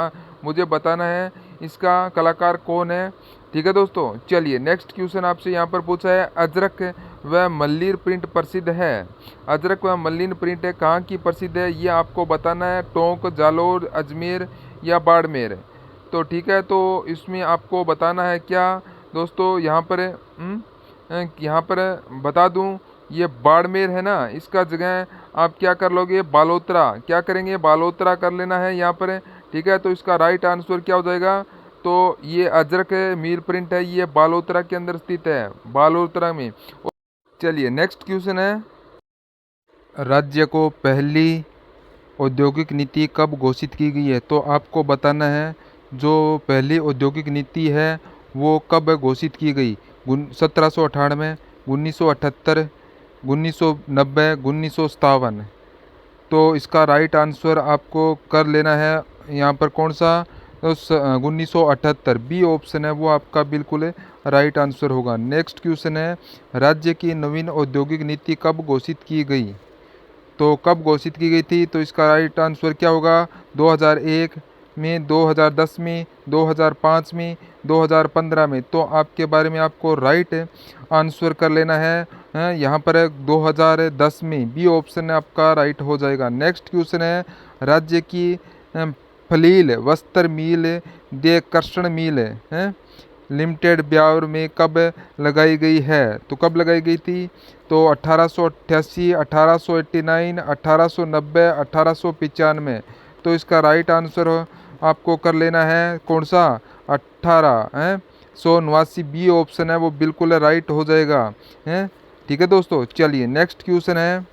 मुझे बताना है इसका कलाकार कौन है, ठीक है दोस्तों। चलिए नेक्स्ट क्वेश्चन आपसे यहाँ पर पूछा है, अजरक व मल्लीर प्रिंट प्रसिद्ध है, अजरक व मल्लीर प्रिंट है कहाँ की प्रसिद्ध है ये आपको बताना है, टोंक, जालोर, अजमेर या बाड़मेर। तो ठीक है, तो इसमें आपको बताना है क्या दोस्तों, यहाँ पर बता दूं ये बाड़मेर है ना, इसका जगह आप क्या कर लोगे, बालोतरा, क्या करेंगे, बालोतरा कर लेना है यहाँ पर, ठीक है। तो इसका राइट आंसर क्या हो जाएगा, तो ये अजरक मीर प्रिंट है ये बालोतरा के अंदर स्थित है, बालोतरा में। चलिए नेक्स्ट क्वेश्चन है, राज्य को पहली औद्योगिक नीति कब घोषित की गई है। तो आपको बताना है जो पहली औद्योगिक नीति है वो कब घोषित की गई, 1798, 1978, 1990, 1957। तो इसका राइट आंसर आपको कर लेना है यहाँ पर कौन सा, तो 1978, बी ऑप्शन है वो आपका बिल्कुल राइट आंसर होगा। नेक्स्ट क्वेश्चन है, राज्य की नवीन औद्योगिक नीति कब घोषित की गई। तो कब घोषित की गई थी, तो इसका राइट आंसर क्या होगा, 2001 में, 2010 में, 2005 में, 2015 में। तो आपके बारे में आपको राइट आंसर कर लेना है यहाँ पर 2010 में, बी ऑप्शन आपका राइट हो जाएगा। नेक्स्ट क्वेश्चन है, राज्य की फलील वस्त्र मिल दे कर्षण मिल लिमिटेड ब्यावर में कब लगाई गई है। तो कब लगाई गई थी, तो 1888, 1889, 1890, 1895। तो इसका राइट आंसर आपको कर लेना है कौन सा, 1889 बी ऑप्शन है वो बिल्कुल राइट हो जाएगा है। ठीक है दोस्तों, चलिए नेक्स्ट क्वेश्चन है।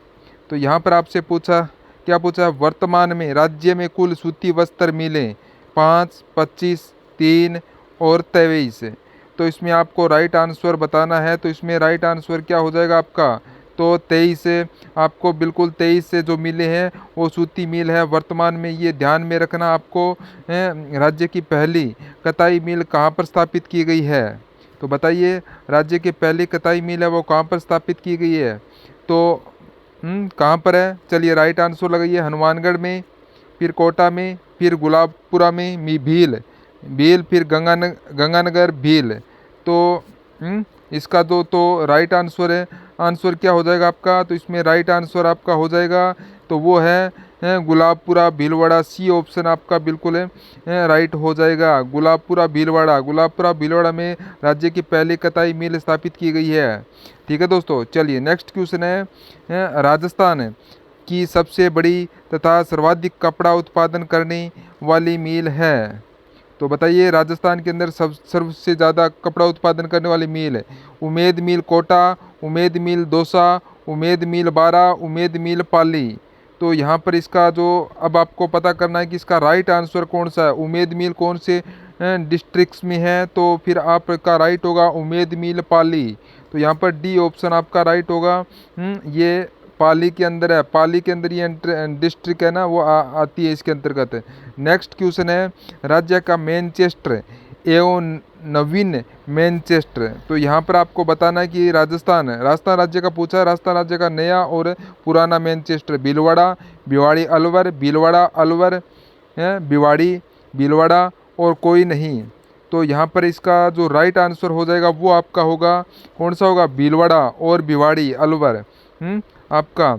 तो यहाँ पर आपसे पूछा, क्या पूछा है, वर्तमान में राज्य में कुल सूती वस्त्र मिलें 5, 25, 3 और 23। तो इसमें आपको राइट आंसर बताना है। तो इसमें राइट आंसर क्या हो जाएगा आपका, तो 23 से आपको बिल्कुल 23 से जो मिले हैं वो सूती मिल है वर्तमान में। ये ध्यान में रखना आपको। राज्य की पहली कताई मिल कहाँ पर स्थापित की गई है, तो बताइए राज्य की पहली कताई मिल है वो कहाँ पर स्थापित की गई है, तो कहाँ पर है। चलिए राइट आंसर लगाइए, हनुमानगढ़ में, फिर कोटा में, फिर गुलाबपुरा में, भील भील, फिर गंगानगर भील। तो इसका तो राइट आंसर है, आंसर क्या हो जाएगा आपका, तो इसमें राइट आंसर आपका हो जाएगा तो वो है गुलाबपुरा भीलवाड़ा। सी ऑप्शन आपका बिल्कुल है राइट हो जाएगा, गुलाबपुरा भीलवाड़ा। गुलाबपुरा भीलवाड़ा में राज्य की पहली कताई मिल स्थापित की गई है। ठीक है दोस्तों, चलिए नेक्स्ट क्वेश्चन है, राजस्थान की सबसे बड़ी तथा सर्वाधिक कपड़ा उत्पादन करने वाली मिल है। तो बताइए राजस्थान के अंदर सबसे ज़्यादा कपड़ा उत्पादन करने वाली मिल है, उमेद मिल कोटा, उमेद मिल दौसा, उमेद मिल बारा, उमेद मिल पाली। तो यहाँ पर इसका जो अब आपको पता करना है कि इसका राइट आंसर कौन सा है, उमेद मिल कौन से डिस्ट्रिक्ट्स में है, तो फिर आपका राइट होगा उमेद मिल पाली। तो यहाँ पर डी ऑप्शन आपका राइट होगा। ये पाली के अंदर है, पाली के अंदर ये डिस्ट्रिक्ट है ना वो आती है इसके अंतर्गत। नेक्स्ट क्वेश्चन है, राज्य का मैनचेस्टर एवं नवीन मैनचेस्टर। तो यहाँ पर आपको बताना है कि राजस्थान राज्य का पूछा है, राजस्थान राज्य का नया और पुराना मैनचेस्टर, भीलवाड़ा, भिवाड़ी अलवर, भीलवाड़ा अलवर है, भिवाड़ी भीलवाड़ा और कोई नहीं। तो यहाँ पर इसका जो राइट आंसर हो जाएगा वो आपका होगा कौन सा होगा, भीलवाड़ा और भिवाड़ी अलवर। आपका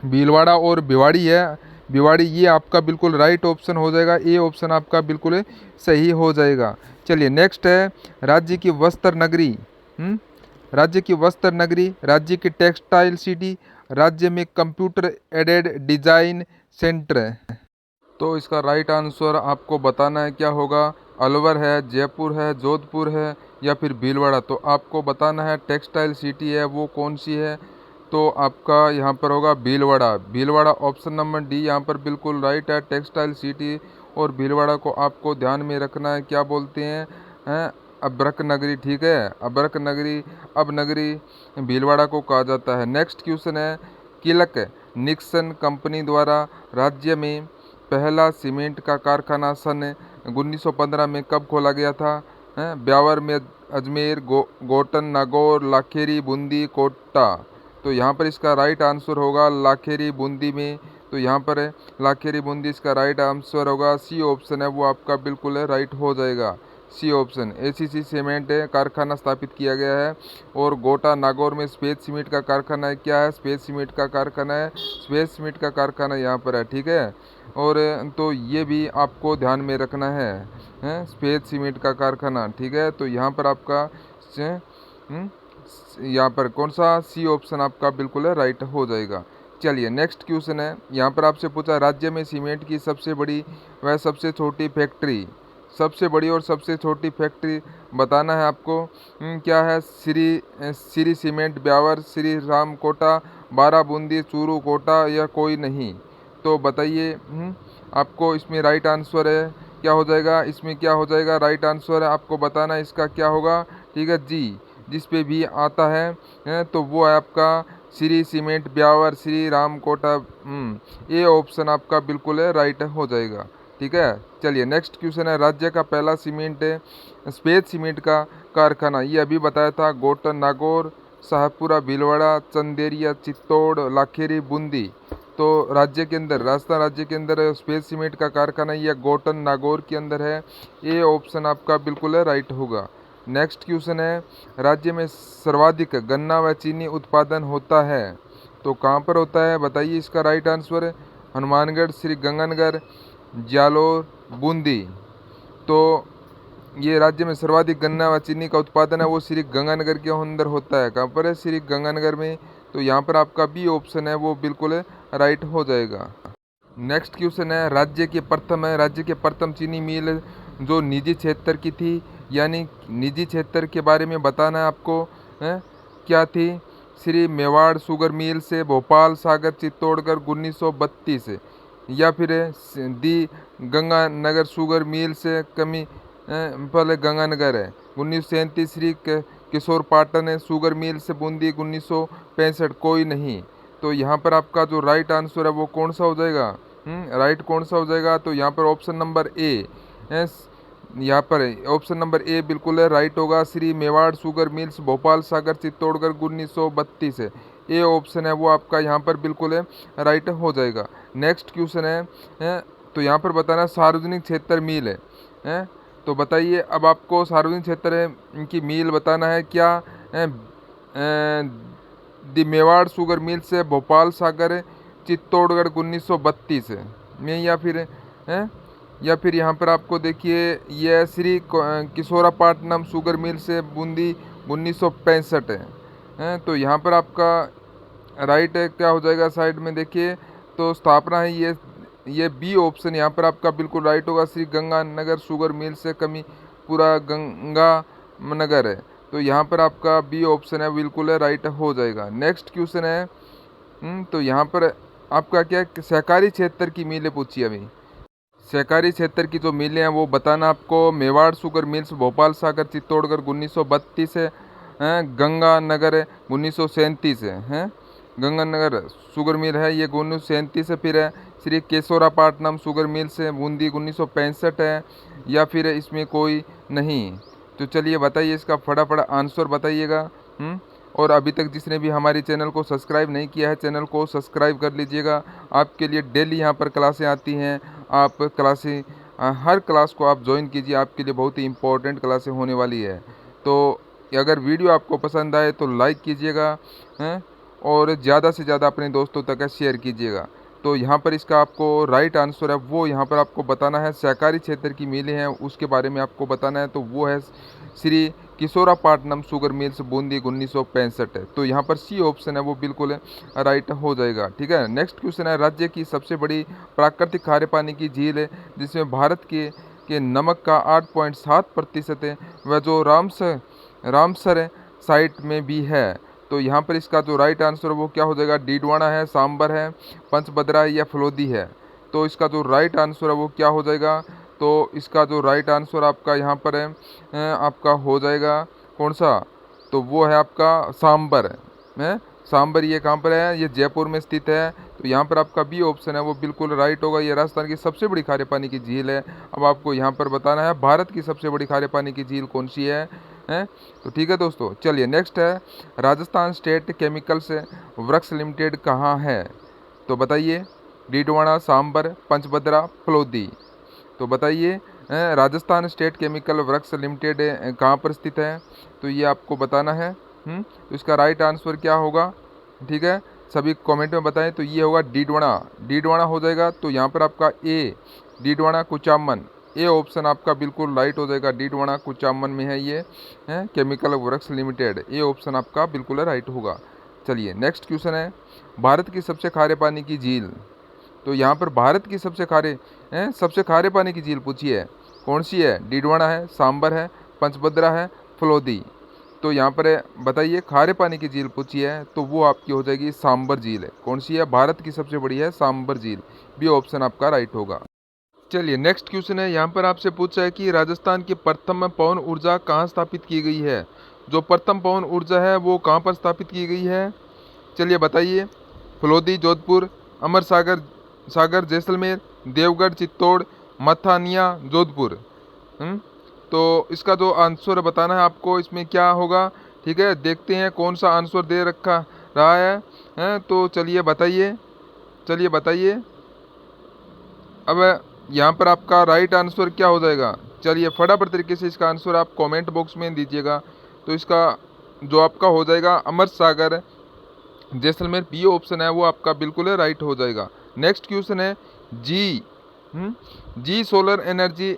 भीलवाड़ा और भिवाड़ी है, भिवाड़ी ये आपका बिल्कुल राइट ऑप्शन हो जाएगा। ए ऑप्शन आपका बिल्कुल सही हो जाएगा। चलिए नेक्स्ट है, राज्य की वस्त्र नगरी, राज्य की वस्त्र नगरी, राज्य की टेक्सटाइल सिटी, राज्य में कंप्यूटर एडेड डिजाइन सेंटर। तो इसका राइट आंसर आपको बताना है क्या होगा, अलवर है, जयपुर है, जोधपुर है या फिर भीलवाड़ा। तो आपको बताना है टेक्सटाइल सिटी है वो कौन सी है, तो आपका यहाँ पर होगा Bhilwara. Bhilwara option number D यहाँ पर बिल्कुल राइट है, टेक्सटाइल सिटी और भीलवाड़ा को आपको ध्यान में रखना है। क्या बोलते हैं अब्रक नगरी। ठीक है, अब्रक नगरी, अब नगरी भीलवाड़ा को कहा जाता है। नेक्स्ट क्वेश्चन है, किलक निक्सन कंपनी द्वारा राज्य में पहला सीमेंट का कारखाना सन 1915 में कब खोला गया था। ब्यावर में, अजमेर, गोटन, नागौर, लाखेरी, बूंदी, कोटा। तो यहाँ पर इसका राइट आंसर होगा लाखेरी बूंदी में। तो यहाँ पर है लाखेरी बूंदी, इसका राइट आंसर होगा। सी ऑप्शन है वो आपका बिल्कुल है राइट हो जाएगा, सी ऑप्शन। एसीसी सीमेंट कारखाना स्थापित किया गया है। और गोटा नागौर में स्पेस सीमेंट का कारखाना है। क्या है, स्पेस सीमेंट का कारखाना है, स्पेस सीमेंट का कारखाना यहाँ पर है। ठीक है, और तो ये भी आपको ध्यान में रखना है स्पेस सीमेंट का कारखाना। ठीक है, तो यहाँ पर आपका यहाँ पर कौन सा, सी ऑप्शन आपका बिल्कुल है राइट हो जाएगा। चलिए नेक्स्ट क्वेश्चन है, यहाँ पर आपसे पूछा राज्य में सीमेंट की सबसे बड़ी व सबसे छोटी फैक्ट्री, सबसे बड़ी और सबसे छोटी फैक्ट्री बताना है आपको। क्या है, श्री सीमेंट ब्यावर, श्री राम कोटा, बारा बूंदी, चूरू कोटा या कोई नहीं। तो बताइए आपको इसमें राइट आंसर है क्या हो जाएगा, इसमें क्या हो जाएगा, राइट आंसर है आपको बताना इसका क्या होगा। ठीक है जी, जिस पे भी आता है तो वो है आपका श्री सीमेंट ब्यावर, श्री राम कोटा। ये ऑप्शन आपका बिल्कुल है राइट हो जाएगा। ठीक है, चलिए नेक्स्ट क्वेश्चन है, राज्य का पहला सीमेंट स्पेस सीमेंट का कारखाना, ये अभी बताया था, गोटन, नागौर, शाहपुरा, भीलवाड़ा, चंदेरिया, चित्तौड़, लाखेरी, बूंदी। तो राज्य के अंदर, राजस्थान राज्य के अंदर स्पेस सीमेंट का कारखाना यह गोटन नागौर के अंदर है। ये ऑप्शन आपका बिल्कुल है राइट होगा। नेक्स्ट क्वेश्चन है, राज्य में सर्वाधिक गन्ना व चीनी उत्पादन होता है, तो कहाँ पर होता है बताइए इसका राइट आंसर। हनुमानगढ़, श्री गंगानगर, जालोर, बूंदी। तो ये राज्य में सर्वाधिक गन्ना व चीनी का उत्पादन है वो श्री गंगानगर के अंदर होता है। कहाँ पर है, श्री गंगानगर में तो यहाँ पर आपका बी ऑप्शन है वो बिल्कुल राइट हो जाएगा। नेक्स्ट क्वेश्चन है, राज्य के प्रथम चीनी मिल जो निजी क्षेत्र की थी, यानी निजी क्षेत्र के बारे में बताना है आपको। क्या थी? श्री मेवाड़ शुगर मिल से भोपाल सागर चित्तौड़गढ़ 1932, या फिर दी गंगानगर शुगर मिल से पहले गंगानगर है 1937, श्री किशोर पाटन शुगर मिल से बूंदी 1965, कोई नहीं। तो यहाँ पर आपका जो राइट आंसर है वो कौन सा हो जाएगा? राइट कौन सा हो जाएगा? तो यहाँ पर ऑप्शन नंबर ए, यहाँ पर ऑप्शन नंबर ए बिल्कुल है राइट होगा। श्री मेवाड़ शुगर मिल्स भोपाल सागर चित्तौड़गढ़ 1932 है, ए ऑप्शन है वो आपका यहाँ पर बिल्कुल है राइट हो जाएगा। नेक्स्ट क्वेश्चन है, तो यहाँ पर बताना सार्वजनिक क्षेत्र मिल है, तो बताइए अब आपको सार्वजनिक क्षेत्र की मील बताना है क्या? दी मेवाड़ शुगर मिल से भोपाल सागर चित्तौड़गढ़ 1932 में, या फिर यहाँ पर आपको देखिए यह श्री किशोरापाटनम शुगर मिल से बूंदी 1965 है। तो यहाँ पर आपका राइट है क्या हो जाएगा? साइड में देखिए तो स्थापना है ये बी ऑप्शन यहाँ पर आपका बिल्कुल राइट होगा। श्री गंगानगर शुगर मिल से पूरा गंगा नगर है, तो यहाँ पर आपका बी ऑप्शन है बिल्कुल है राइट हो जाएगा। नेक्स्ट क्वेश्चन है, तो यहाँ पर आपका क्या सहकारी क्षेत्र की मिलें पूछी अभी। सहकारी क्षेत्र की जो मिलें हैं वो बताना आपको। मेवाड़ शुगर मिल्स भोपाल सागर चित्तौड़गढ़ 1932 है, गंगानगर 1937 है, गंगानगर शुगर मिल है ये 1937 है। फिर है श्री केशोरापाटनम शुगर मिल से बूंदी 1965 है, या फिर इसमें कोई नहीं। तो चलिए बताइए इसका फटाफट आंसर बताइएगा। और अभी तक जिसने भी हमारे चैनल को सब्सक्राइब नहीं किया है, चैनल को सब्सक्राइब कर लीजिएगा। आपके लिए डेली यहाँ पर क्लासें आती हैं, आप हर क्लास को आप ज्वाइन कीजिए, आपके लिए बहुत ही इम्पोर्टेंट क्लासें होने वाली है। तो अगर वीडियो आपको पसंद आए तो लाइक कीजिएगा, और ज़्यादा से ज़्यादा अपने दोस्तों तक शेयर कीजिएगा। तो यहाँ पर इसका आपको राइट आंसर है वो यहाँ पर आपको बताना है। सहकारी क्षेत्र की मिलें हैं उसके बारे में आपको बताना है, तो वो है श्री किशोरापाटनम शुगर मिल्स बूंदी 1965 है। तो यहाँ पर सी ऑप्शन है वो बिल्कुल राइट हो जाएगा। ठीक है। नेक्स्ट क्वेश्चन है, राज्य की सबसे बड़ी प्राकृतिक खारे पानी की झील है जिसमें भारत के नमक का 8.7% है, वह जो रामसर साइट में भी है। तो यहाँ पर इसका जो राइट आंसर वो क्या हो जाएगा? डीडवाना है, सांबर है, पंचभद्रा है या फलोदी है। तो इसका जो राइट आंसर है वो क्या हो जाएगा? तो इसका जो राइट आंसर आपका यहाँ पर है आपका हो जाएगा कौन सा? तो वो है आपका सांबर है। सांबर ये कहाँ पर है? ये जयपुर में स्थित है। तो यहाँ पर आपका बी ऑप्शन है वो बिल्कुल राइट होगा। ये राजस्थान की सबसे बड़ी खारे पानी की झील है। अब आपको यहाँ पर बताना है भारत की सबसे बड़ी खारे पानी की झील कौन सी है? तो ठीक है दोस्तों, चलिए नेक्स्ट है, Rajasthan state chemicals works limited कहाँ है? तो बताइए, डीडवाना, सांबर, पंचभद्रा, फलोदी। तो बताइए Rajasthan state chemical works limited कहाँ पर स्थित है? तो ये आपको बताना है। तो इसका राइट आंसर क्या होगा? ठीक है, सभी कमेंट में बताएं। तो ये होगा डीडवाना हो जाएगा। तो यहाँ पर आपका ए डीडवाना कुचामन, ए ऑप्शन आपका बिल्कुल राइट हो जाएगा। डीडवाना कुचामन में है ये chemical works limited, A option आपका बिल्कुल राइट होगा। चलिए नेक्स्ट क्वेश्चन है, भारत की सबसे खारे पानी की झील। तो यहाँ पर भारत की सबसे खारे पानी की झील पूछी है, कौन सी है? डीडवाना है, सांबर है, पंचभद्रा है, फलोदी। तो यहाँ पर बताइए खारे पानी की झील पूछी है, तो वो आपकी हो जाएगी सांबर झील है। कौन सी है? भारत की सबसे बड़ी है सांबर झील, बी ऑप्शन आपका राइट होगा। चलिए नेक्स्ट क्वेश्चन है, यहाँ पर आपसे पूछा है कि राजस्थान की प्रथम पवन ऊर्जा कहाँ स्थापित की गई है? जो प्रथम पवन ऊर्जा है वो कहाँ पर स्थापित की गई है? चलिए बताइए, फलोदी, जोधपुर, अमर सागर जैसलमेर, देवगढ़, चित्तौड़, मथानिया, जोधपुर। तो इसका जो आंसर बताना है आपको, इसमें क्या होगा? ठीक है, देखते हैं कौन सा आंसर दे रहा है। तो चलिए बताइए। अब यहाँ पर आपका राइट आंसर क्या हो जाएगा? चलिए फटाफट तरीके से इसका आंसर आप कमेंट बॉक्स में दीजिएगा। तो इसका जो आपका हो जाएगा अमर सागर जैसलमेर, बी ऑप्शन है वो आपका बिल्कुल राइट हो जाएगा। नेक्स्ट क्वेश्चन है, जी सोलर एनर्जी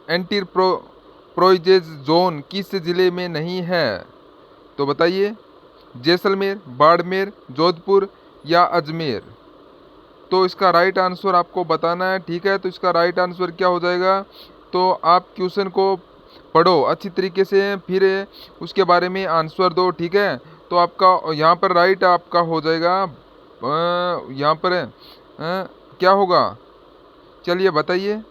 एंटरप्राइजेज जोन किस जिले में नहीं है? तो बताइए, जैसलमेर, बाड़मेर, जोधपुर या अजमेर। तो इसका राइट आंसर आपको बताना है, ठीक है। तो इसका राइट आंसर क्या हो जाएगा, तो आप क्वेश्चन को पढ़ो अच्छी तरीके से, फिर उसके बारे में आंसर दो, ठीक है। तो आपका यहाँ पर राइट आपका हो जाएगा, यहाँ पर क्या होगा, चलिए बताइए।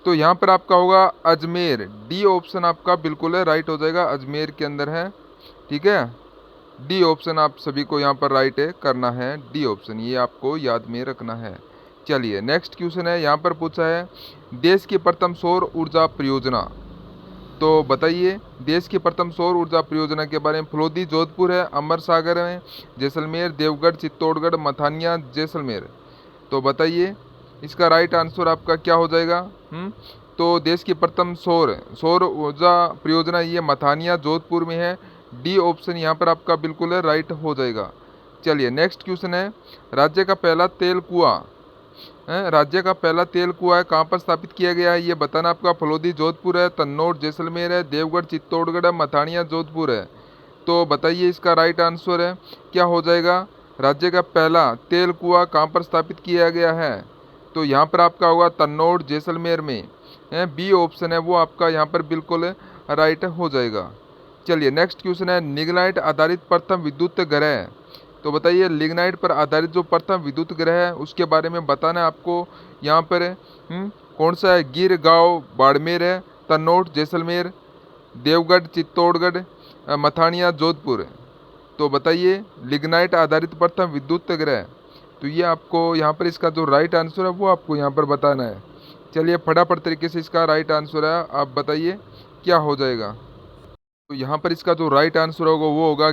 तो यहाँ पर आपका होगा अजमेर, डी ऑप्शन आपका बिल्कुल है राइट हो जाएगा, अजमेर के अंदर है, ठीक है। डी ऑप्शन आप सभी को यहाँ पर राइट करना है, डी ऑप्शन, ये आपको याद में रखना है। चलिए नेक्स्ट क्वेश्चन है, यहाँ पर पूछा है देश की प्रथम सौर ऊर्जा परियोजना। तो बताइए देश की प्रथम सौर ऊर्जा परियोजना के बारे में। फलोदी जोधपुर है, अमर सागर है, जैसलमेर, देवगढ़, चित्तौड़गढ़, मथानिया, जैसलमेर। तो बताइए इसका राइट आंसर आपका क्या हो जाएगा। तो देश की प्रथम सौर ऊर्जा परियोजना ये मथानिया जोधपुर में है, डी ऑप्शन यहाँ पर आपका बिल्कुल है राइट हो जाएगा। चलिए नेक्स्ट क्वेश्चन है, राज्य का पहला तेल कुआं राज्य का पहला तेल कुआं है कहाँ पर स्थापित किया गया है, ये बताना आपका। फलोदी जोधपुर है, तन्नौर जैसलमेर है, देवगढ़ चित्तौड़गढ़ है, मथानिया जोधपुर है। तो बताइए इसका राइट आंसर है क्या हो जाएगा, राज्य का पहला तेल कुआं कहाँ पर स्थापित किया गया है। तो यहाँ पर आपका होगा तन्नौर जैसलमेर में, बी ऑप्शन है वो आपका यहाँ पर बिल्कुल राइट हो जाएगा। चलिए नेक्स्ट क्वेश्चन है, लिग्नाइट आधारित प्रथम विद्युत ग्रह। तो बताइए लिग्नाइट पर आधारित जो प्रथम विद्युत ग्रह है उसके बारे में बताना है आपको। यहाँ पर कौन सा है, गिर गांव बाड़मेर है, तन्नौर जैसलमेर, देवगढ़ चित्तौड़गढ़, मथानिया जोधपुर। तो बताइए लिग्नाइट आधारित प्रथम विद्युत ग्रह, तो ये आपको यहाँ पर इसका जो राइट आंसर है वो आपको यहाँ पर बताना है। चलिए फटाफट तरीके से इसका राइट आंसर है, आप बताइए क्या हो जाएगा। तो यहाँ पर इसका जो राइट आंसर होगा वो होगा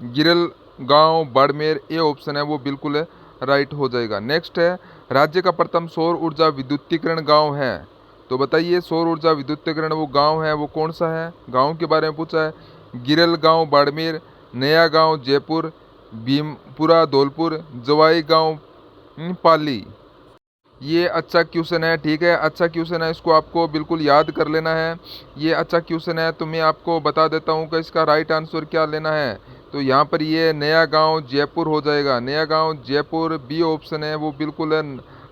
गिरल गांव बाड़मेर, ए ऑप्शन है वो बिल्कुल राइट हो जाएगा। नेक्स्ट है, राज्य का प्रथम सौर ऊर्जा विद्युतीकरण गांव है। तो बताइए सौर ऊर्जा विद्युतीकरण वो गांव है वो कौन सा है, गांव के बारे में पूछा है। गिरल गांव बाड़मेर, नया गांव जयपुर, भीमपुरा धौलपुर, जवाई गांव पाली। ये अच्छा क्वेश्चन है, ठीक है, अच्छा क्वेश्चन है, इसको आपको बिल्कुल याद कर लेना है। ये अच्छा क्वेश्चन है, तो मैं आपको बता देता हूँ कि इसका राइट आंसर क्या लेना है। तो यहाँ पर ये नया गांव जयपुर हो जाएगा, नया गांव जयपुर, बी ऑप्शन है वो बिल्कुल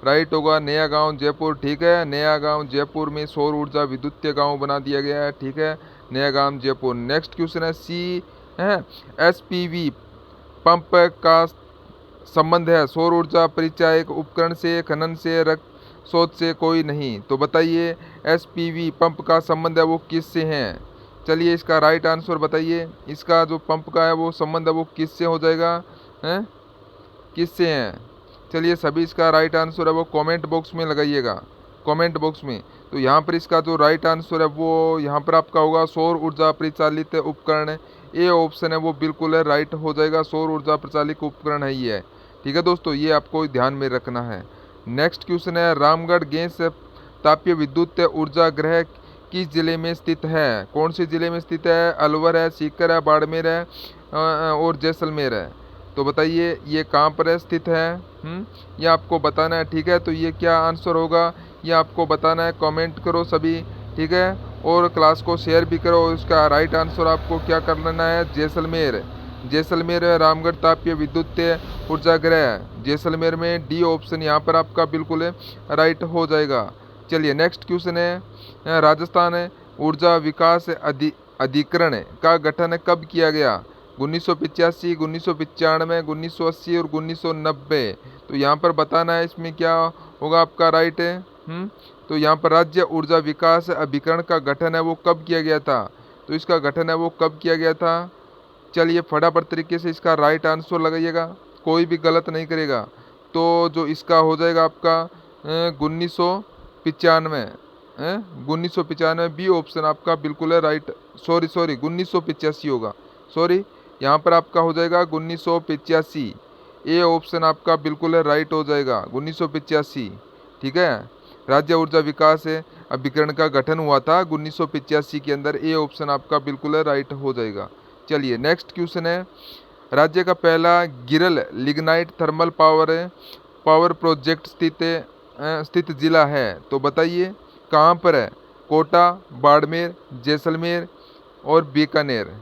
राइट होगा, नया गांव जयपुर, ठीक है। नया गांव जयपुर में सौर ऊर्जा विद्युतीय गांव बना दिया गया है, ठीक है, नया गांव जयपुर। नेक्स्ट क्वेश्चन है, सी है एसपीवी पंप का संबंध है सौर ऊर्जा परिचायक उपकरण से, खनन से, रक्त स्रोत से कोई नहीं। तो बताइए एसपीवी पंप का संबंध है वो किससे है। चलिए इसका राइट आंसर बताइए, इसका जो पंप का है वो संबंध है वो किससे हो जाएगा, हैं किससे है। चलिए सभी इसका राइट आंसर है वो कमेंट बॉक्स में लगाइएगा, कमेंट बॉक्स में। तो यहाँ पर इसका जो राइट आंसर है वो यहाँ पर आपका होगा सौर ऊर्जा परिचालित उपकरण, ए ऑप्शन है वो बिल्कुल है राइट हो जाएगा, सौर ऊर्जा परिचालित उपकरण है ये, ठीक है दोस्तों, ये आपको ध्यान में रखना है। नेक्स्ट क्वेश्चन है, रामगढ़ गैस तापीय विद्युत ऊर्जा गृह किस जिले में स्थित है, कौन से जिले में स्थित है, अलवर है, सीकर है, बाड़मेर है और जैसलमेर है। तो बताइए ये कहाँ पर स्थित है, ये आपको बताना है, ठीक है। तो ये क्या आंसर होगा ये आपको बताना है, कमेंट करो सभी, ठीक है, और क्लास को शेयर भी करो। इसका राइट आंसर आपको क्या कर लेना है, जैसलमेर, जैसलमेर रामगढ़ तापीय विद्युत ऊर्जा गृह जैसलमेर में, डी ऑप्शन यहाँ पर आपका बिल्कुल राइट हो जाएगा। चलिए नेक्स्ट क्वेश्चन है, राजस्थान ऊर्जा विकास अधिकरण का गठन कब किया गया, 1985, 1995, 1980 और 1990। तो यहाँ पर बताना है इसमें क्या होगा आपका राइट है। तो यहाँ पर राज्य ऊर्जा विकास अभिकरण का गठन है वो कब किया गया था, तो इसका गठन है वो कब किया गया था। चलिए फटाफट तरीके से इसका राइट आंसर लगाइएगा, कोई भी गलत नहीं करेगा। तो जो इसका हो जाएगा आपका 1995, 1995, बी ऑप्शन आपका बिल्कुल है राइट, सॉरी 1985 होगा, सॉरी यहाँ पर आपका हो जाएगा 1985, ए ऑप्शन आपका बिल्कुल है राइट हो जाएगा 1985, ठीक है। राज्य ऊर्जा विकास अभिकरण का गठन हुआ था 1985 के अंदर, ए ऑप्शन आपका बिल्कुल है राइट हो जाएगा। चलिए नेक्स्ट क्वेश्चन है, राज्य का पहला गिरल लिग्नाइट थर्मल पावर प्रोजेक्ट स्थित जिला है। तो बताइए कहाँ पर है, कोटा, बाड़मेर, जैसलमेर और बीकानेर।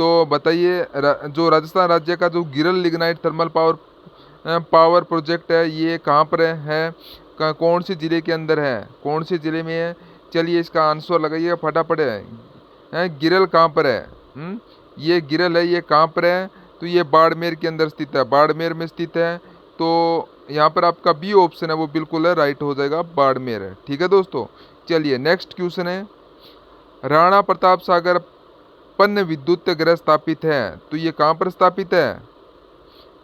तो बताइए जो राजस्थान राज्य का जो गिरल लिग्नाइट थर्मल पावर प्रोजेक्ट है ये कहाँ पर है, कौन से ज़िले के अंदर है, कौन से ज़िले में है। चलिए इसका आंसर लगाइए फटाफट है गिरल कहाँ पर है। ये गिरल है, ये कहाँ पर है, तो ये बाड़मेर के अंदर स्थित है, बाड़मेर में स्थित है। तो यहाँ पर आपका बी ऑप्शन है वो बिल्कुल है राइट हो जाएगा, बाड़मेर है। ठीक है दोस्तों, चलिए नेक्स्ट क्वेश्चन है, राणा प्रताप सागर पन्न विद्युत गृह स्थापित है, तो ये कहाँ पर स्थापित है,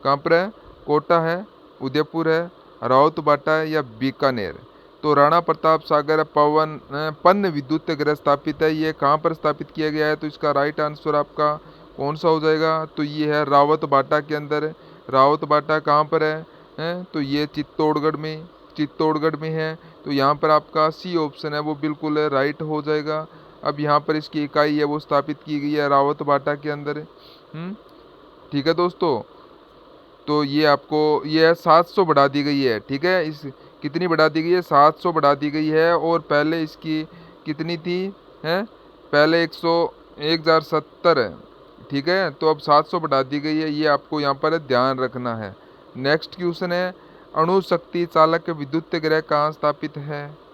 कहाँ पर है, कोटा है, उदयपुर है, रावतबाटा है या बीकानेर। तो राणा प्रताप सागर पन्न विद्युत गृह स्थापित है, ये कहाँ पर स्थापित किया गया है, तो इसका राइट आंसर आपका कौन सा हो जाएगा, तो ये है रावतबाटा के अंदर। रावतबाटा कहाँ पर है, तो ये चित्तौड़गढ़ में है। तो यहाँ पर आपका सी ऑप्शन है वो बिल्कुल राइट हो जाएगा। अब यहाँ पर इसकी इकाई है वो स्थापित की गई है रावतबाटा के अंदर। ठीक है दोस्तों, तो ये आपको ये है 700 बढ़ा दी गई है। ठीक है, इस कितनी बढ़ा दी गई है, 700 बढ़ा दी गई है। और पहले इसकी कितनी थी, है पहले 1070 है। ठीक है, तो अब 700 बढ़ा दी गई है, ये आपको यहाँ पर ध्यान रखना है। नेक्स्ट क्वेश्चन है, अणु शक्ति चालक विद्युत गृह कहाँ स्थापित है।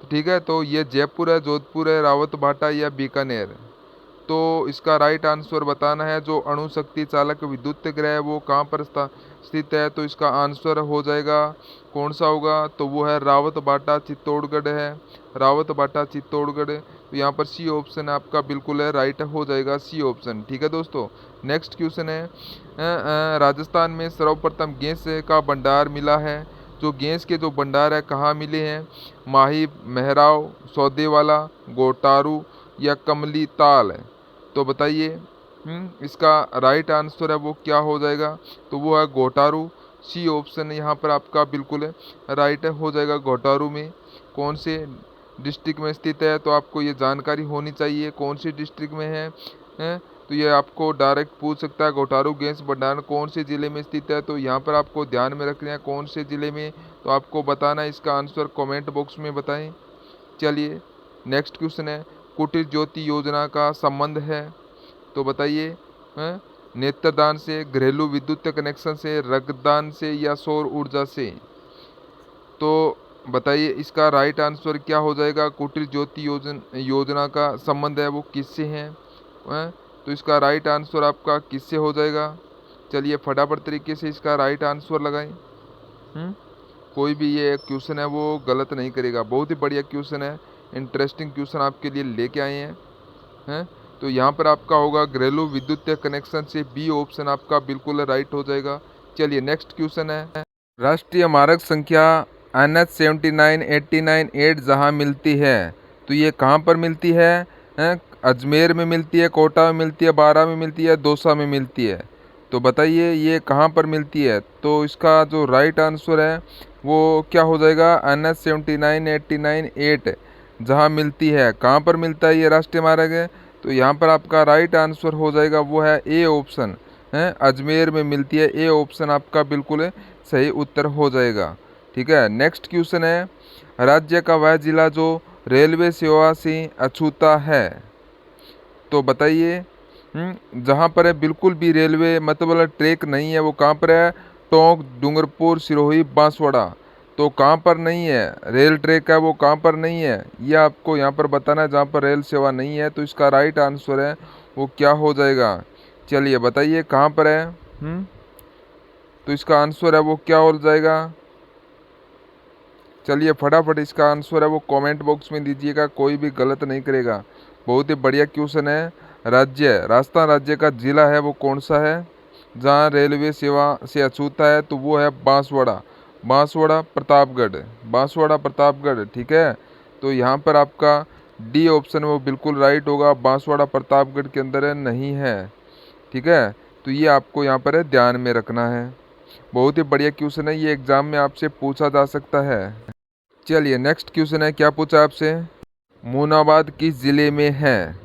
ठीक है, तो ये जयपुर है, जोधपुर है, रावतबाटा या बीकानेर। तो इसका राइट आंसर बताना है, जो अणु शक्ति चालक विद्युत गृह है वो कहाँ पर स्थित है। तो इसका आंसर हो जाएगा कौन सा होगा, तो वो है रावतबाटा चित्तौड़गढ़ है, रावतबाटा चित्तौड़गढ़। तो यहाँ पर सी ऑप्शन आपका बिल्कुल है राइट हो जाएगा, सी ऑप्शन। ठीक है दोस्तों, नेक्स्ट क्वेश्चन है, राजस्थान में सर्वप्रथम गैस का भंडार मिला है, जो गैस के जो भंडार है कहाँ मिले हैं, माही मेहराव, सौदेवाला, गोटारू या कमली ताल है। तो बताइए इसका राइट आंसर है वो क्या हो जाएगा, तो वो है घोटारू। सी ऑप्शन यहाँ पर आपका बिल्कुल राइट हो जाएगा। घोटारू में कौन से डिस्ट्रिक्ट में स्थित है, तो आपको ये जानकारी होनी चाहिए कौन सी डिस्ट्रिक्ट में है। तो ये आपको डायरेक्ट पूछ सकता है, घोटारू गैस भंडार कौन से ज़िले में स्थित है। तो यहाँ पर आपको ध्यान में रखना है कौन से ज़िले में, तो आपको बताना है, इसका आंसर कमेंट बॉक्स में बताएं। चलिए नेक्स्ट क्वेश्चन है, कुटीर ज्योति योजना का संबंध है, तो बताइए नेत्रदान से, घरेलू विद्युत कनेक्शन से, रक्तदान से या सौर ऊर्जा से। तो बताइए इसका राइट आंसर क्या हो जाएगा, कुटीर ज्योति योजना का संबंध है वो किससे है, तो इसका राइट आंसर आपका किससे हो जाएगा। चलिए फटाफट तरीके से इसका राइट आंसर लगाएं। कोई भी ये क्वेश्चन है वो गलत नहीं करेगा, बहुत ही बढ़िया क्वेश्चन है, इंटरेस्टिंग क्वेश्चन आपके लिए लेके आए हैं। तो यहाँ पर आपका होगा घरेलू विद्युत कनेक्शन से, बी ऑप्शन आपका बिल्कुल राइट हो जाएगा। चलिए नेक्स्ट क्वेश्चन है, राष्ट्रीय मार्ग संख्या NH 7989 जहाँ मिलती है, तो ये कहाँ पर मिलती है, अजमेर में मिलती है, कोटा में मिलती है, बारा में मिलती है, दौसा में मिलती है। तो बताइए ये कहाँ पर मिलती है, तो इसका जो राइट आंसर है वो क्या हो जाएगा, NH 7989 जहाँ मिलती है, कहाँ पर मिलता है ये राष्ट्रीय मार्ग है। तो यहाँ पर आपका राइट आंसर हो जाएगा वो है ए ऑप्शन, है अजमेर में मिलती है, ए ऑप्शन आपका बिल्कुल सही उत्तर हो जाएगा। ठीक है, नेक्स्ट क्वेश्चन है, राज्य का वह जिला जो रेलवे सेवा से अछूता है, तो बताइए जहाँ पर है बिल्कुल भी रेलवे मतलब ट्रैक नहीं है, वो कहाँ पर है, टोंक, डूंगरपुर, सिरोही, बांसवाड़ा। तो कहाँ पर नहीं है रेल ट्रैक है, वो कहाँ पर नहीं है, ये आपको यहाँ पर बताना है जहाँ पर रेल सेवा नहीं है। तो इसका राइट आंसर है वो क्या हो जाएगा, चलिए बताइए कहाँ पर है। तो इसका आंसर है वो क्या हो जाएगा, चलिए फटाफट इसका आंसर है वो कमेंट बॉक्स में दीजिएगा, कोई भी गलत नहीं करेगा। बहुत ही बढ़िया क्वेश्चन है। राजस्थान राज्य का जिला है वो कौन सा है जहाँ रेलवे सेवा से अछूता है, तो वो है बांसवाड़ा प्रतापगढ़। ठीक है, तो यहाँ पर आपका डी ऑप्शन वो बिल्कुल राइट होगा, बांसवाड़ा प्रतापगढ़ के अंदर है, नहीं है। ठीक है, तो ये आपको यहाँ पर है ध्यान में रखना है। बहुत ही बढ़िया क्वेश्चन है, ये एग्जाम में आपसे पूछा जा सकता है। चलिए नेक्स्ट क्वेश्चन है, क्या पूछा आपसे, मुनाबाद किस ज़िले में है,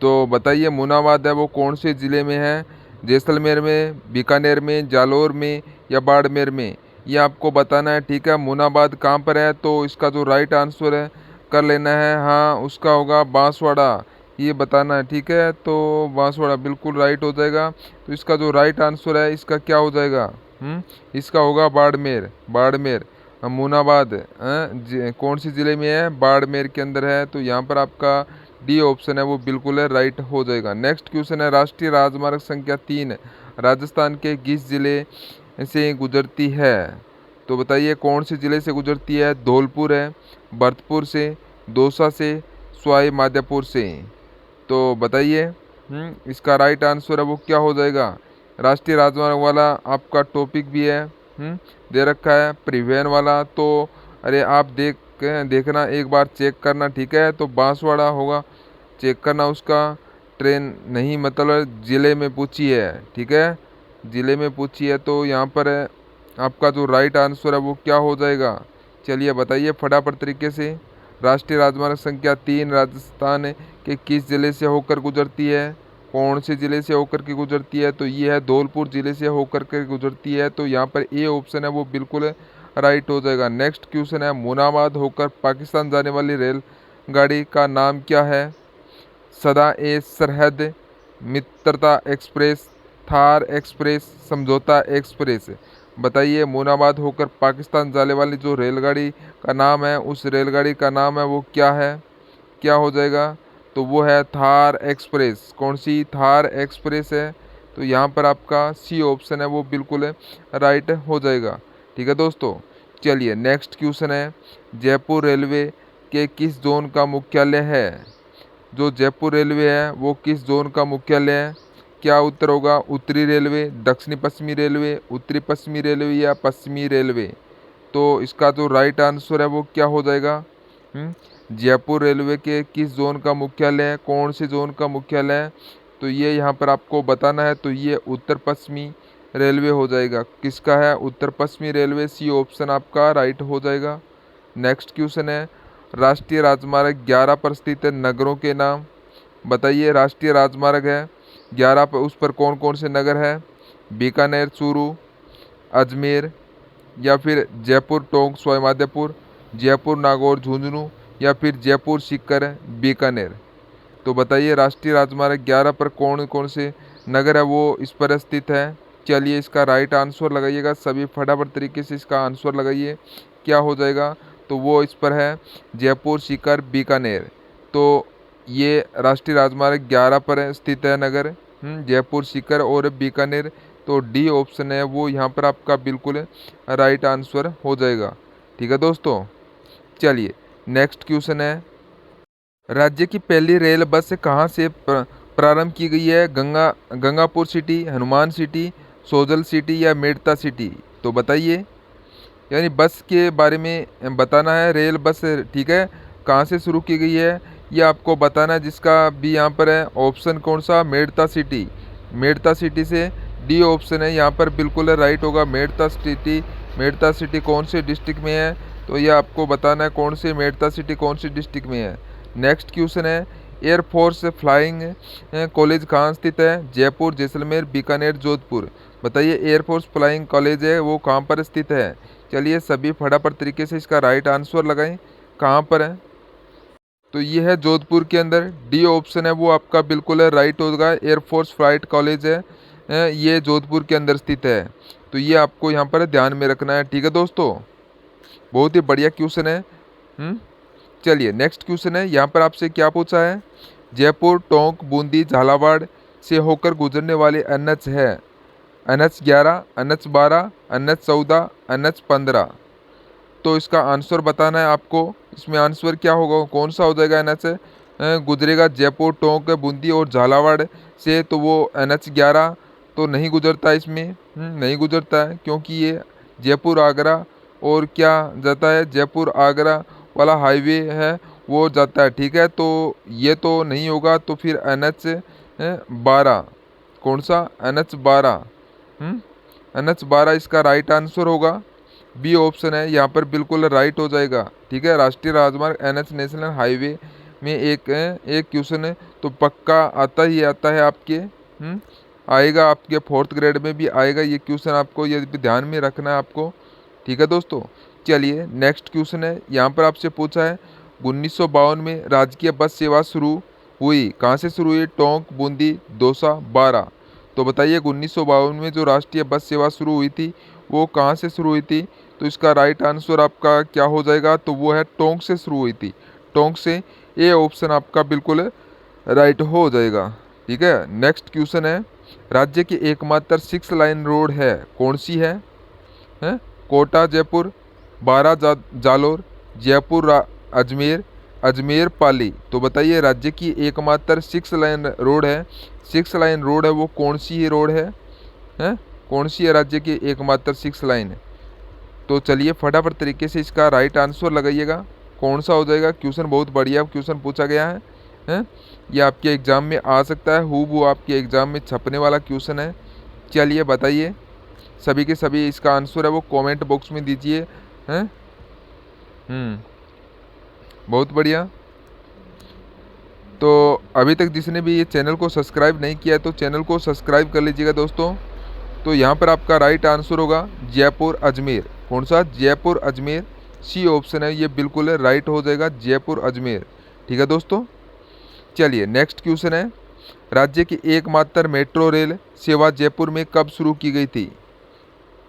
तो बताइए मुनाबाद है वो कौन से ज़िले में है, जैसलमेर में, बीकानेर में, जालौर में या बाड़मेर में, ये आपको बताना है। ठीक है, मुनाबाद कहाँ पर है, तो इसका जो राइट आंसर है कर लेना है, हाँ उसका होगा बांसवाड़ा। ये बताना है, ठीक है। तो बांसवाड़ा बिल्कुल राइट हो जाएगा। तो इसका जो राइट आंसर है इसका क्या हो जाएगा? इसका होगा बाड़मेर। बाड़मेर मुनाबाद कौन सी ज़िले में है? बाड़मेर के अंदर है। तो यहाँ पर आपका डी ऑप्शन है वो बिल्कुल है राइट हो जाएगा। नेक्स्ट क्वेश्चन है, राष्ट्रीय राजमार्ग संख्या 3 राजस्थान के किस जिले से गुजरती है? तो बताइए कौन से ज़िले से गुजरती है? धौलपुर है, भरतपुर से, दौसा से, सवाई माधोपुर से। तो बताइए इसका राइट आंसर है वो क्या हो जाएगा? राष्ट्रीय राजमार्ग वाला आपका टॉपिक भी है दे रखा है परिवहन वाला। तो अरे आप देखना एक बार चेक करना, ठीक है। तो बांसवाड़ा होगा, चेक करना उसका। ट्रेन नहीं मतलब ज़िले में पूछी है, ठीक है, ज़िले में पूछी है। तो यहाँ पर आपका जो राइट आंसर है वो क्या हो जाएगा? चलिए बताइए फटाफट तरीके से। राष्ट्रीय राजमार्ग संख्या 3 राजस्थान के किस ज़िले से होकर गुजरती है? कौन से ज़िले से होकर के गुजरती है? तो ये है धौलपुर ज़िले से होकर के गुजरती है। तो यहाँ पर ए ऑप्शन है वो बिल्कुल राइट हो जाएगा। नेक्स्ट क्वेश्चन है, मुनाबाद होकर पाकिस्तान जाने वाली रेलगाड़ी का नाम क्या है? सदा ए सरहद, मित्रता एक्सप्रेस, थार एक्सप्रेस, समझौता एक्सप्रेस। बताइए मुनाबाद होकर पाकिस्तान जाने वाली जो रेलगाड़ी का नाम है, उस रेलगाड़ी का नाम है वो क्या है? क्या हो जाएगा? तो वो है थार एक्सप्रेस। कौन सी? थार एक्सप्रेस है। तो यहाँ पर आपका सी ऑप्शन है वो बिल्कुल राइट हो जाएगा, ठीक है दोस्तों। चलिए नेक्स्ट क्वेश्चन है, जयपुर रेलवे के किस जोन का मुख्यालय है? जो जयपुर रेलवे है वो किस जोन का मुख्यालय है? क्या उत्तर होगा? उत्तरी रेलवे, दक्षिणी पश्चिमी रेलवे, उत्तरी पश्चिमी रेलवे या पश्चिमी रेलवे? तो इसका जो राइट आंसर है वो क्या हो जाएगा? जयपुर रेलवे के किस जोन का मुख्यालय है? कौन से जोन का मुख्यालय है? तो ये यहाँ पर आपको बताना है। तो ये उत्तर पश्चिमी रेलवे हो जाएगा। किसका है? उत्तर पश्चिमी रेलवे। सी ऑप्शन आपका राइट हो जाएगा। नेक्स्ट क्वेश्चन है, राष्ट्रीय राजमार्ग 11 पर स्थित नगरों के नाम। बताइए राष्ट्रीय राजमार्ग है 11 पर, उस पर कौन कौन से नगर है? बीकानेर, चूरू, अजमेर, या फिर जयपुर टोंक सवाई माधोपुर, जयपुर नागौर झुंझुनू, या फिर जयपुर सीकर बीकानेर। तो बताइए राष्ट्रीय राजमार्ग 11 पर कौन कौन से नगर है वो इस पर स्थित है? चलिए इसका राइट आंसर लगाइएगा सभी फटाफट तरीके से, इसका आंसर लगाइए क्या हो जाएगा? तो वो इस पर है जयपुर सीकर बीकानेर। तो ये राष्ट्रीय राजमार्ग 11 पर स्थित है नगर जयपुर सीकर और बीकानेर। तो डी ऑप्शन है वो यहाँ पर आपका बिल्कुल राइट आंसर हो जाएगा, ठीक है दोस्तों। चलिए नेक्स्ट क्वेश्चन है, राज्य की पहली रेल बस कहाँ से प्रारंभ की गई है? Gangapur city, Hanuman city, सोजल city या मेड़ता सिटी? तो बताइए, यानी बस के बारे में बताना है, रेल बस, ठीक है, कहाँ से शुरू की गई है ये आपको बताना है। जिसका भी यहाँ पर है ऑप्शन कौन सा? मेड़ता सिटी। मेड़ता सिटी से डी ऑप्शन है यहाँ पर बिल्कुल राइट होगा। मेड़ता सिटी, मेड़ता सिटी कौन से डिस्ट्रिक्ट में है? तो ये आपको बताना है कौन से मेड़ता सिटी कौन सी डिस्ट्रिक्ट में है। नेक्स्ट क्वेश्चन है, एयरफोर्स फ्लाइंग कॉलेज कहाँ स्थित है? जयपुर, जैसलमेर, बीकानेर, जोधपुर। बताइए एयरफोर्स फ्लाइंग कॉलेज है वो कहाँ पर स्थित है? चलिए सभी फटाफट तरीके से इसका राइट आंसर लगाएं, कहाँ पर है? तो ये है जोधपुर के अंदर। डी ऑप्शन है वो आपका बिल्कुल है राइट होगा। एयरफोर्स फ्लाइट कॉलेज है ये जोधपुर के अंदर स्थित है। तो ये आपको यहाँ पर ध्यान में रखना है, ठीक है दोस्तों। बहुत ही बढ़िया क्वेश्चन है। चलिए नेक्स्ट क्वेश्चन है, यहाँ पर आपसे क्या पूछा है? जयपुर टोंक बूंदी झालावाड़ से होकर गुजरने वाले NH है NH 11, NH 12, NH 14, NH 15। तो इसका आंसर बताना है आपको। इसमें आंसर क्या होगा, कौन सा हो जाएगा? NH गुजरेगा जयपुर टोंक बूंदी और झालावाड़ से। तो वो NH 11 तो नहीं गुजरता इसमें, नहीं गुजरता है, क्योंकि ये जयपुर आगरा और क्या जाता है, जयपुर आगरा वाला हाईवे है वो जाता है, ठीक है। तो ये तो नहीं होगा। तो फिर NH 12, कौन सा? NH 12, NH 12 इसका राइट आंसर होगा। बी ऑप्शन है यहाँ पर बिल्कुल राइट हो जाएगा, ठीक है। राष्ट्रीय राजमार्ग NH नेशनल हाईवे में एक क्वेश्चन है तो पक्का आता ही आता है आपके, आएगा आपके 4th ग्रेड में भी आएगा ये क्वेश्चन, आपको ये भी ध्यान में रखना है आपको, ठीक है दोस्तों। चलिए नेक्स्ट क्वेश्चन है, यहाँ पर आपसे पूछा है 1952 में राजकीय बस सेवा शुरू हुई। कहाँ से शुरू हुई? टोंक, बूंदी, दौसा, बारा। तो बताइए 1952 में जो राष्ट्रीय बस सेवा शुरू हुई थी वो कहाँ से शुरू हुई थी? तो इसका राइट आंसर आपका क्या हो जाएगा? तो वो है टोंक से शुरू हुई थी, टोंक से। ए ऑप्शन आपका बिल्कुल राइट हो जाएगा। ठीक है, नेक्स्ट क्वेश्चन है, राज्य की एकमात्र 6 लाइन रोड है, कौन सी है? हैं? कोटा जयपुर, बारा जालोर, जयपुर अजमेर, अजमेर पाली। तो बताइए राज्य की एकमात्र 6 लाइन रोड है, 6 लाइन रोड है, वो कौन सी ही रोड है? हैं? कौन सी है राज्य की एकमात्र 6 लाइन? तो चलिए फटाफट तरीके से इसका राइट आंसर लगाइएगा, कौन सा हो जाएगा। क्वेश्चन बहुत बढ़िया क्वेश्चन पूछा गया है, हैं? ये आपके एग्ज़ाम में आ सकता है, हूबहू आपके एग्ज़ाम में छपने वाला क्वेश्चन है। चलिए बताइए, सभी के सभी इसका आंसर है वो कमेंट बॉक्स में दीजिए, हैं? बहुत बढ़िया। तो अभी तक जिसने भी ये चैनल को सब्सक्राइब नहीं किया है तो चैनल को सब्सक्राइब कर लीजिएगा दोस्तों। तो यहाँ पर आपका राइट आंसर होगा जयपुर अजमेर। कौन सा? जयपुर अजमेर, सी ऑप्शन है ये बिल्कुल राइट हो जाएगा, जयपुर अजमेर। ठीक है दोस्तों, चलिए नेक्स्ट क्वेश्चन है, राज्य की एकमात्र मेट्रो रेल सेवा जयपुर में कब शुरू की गई थी?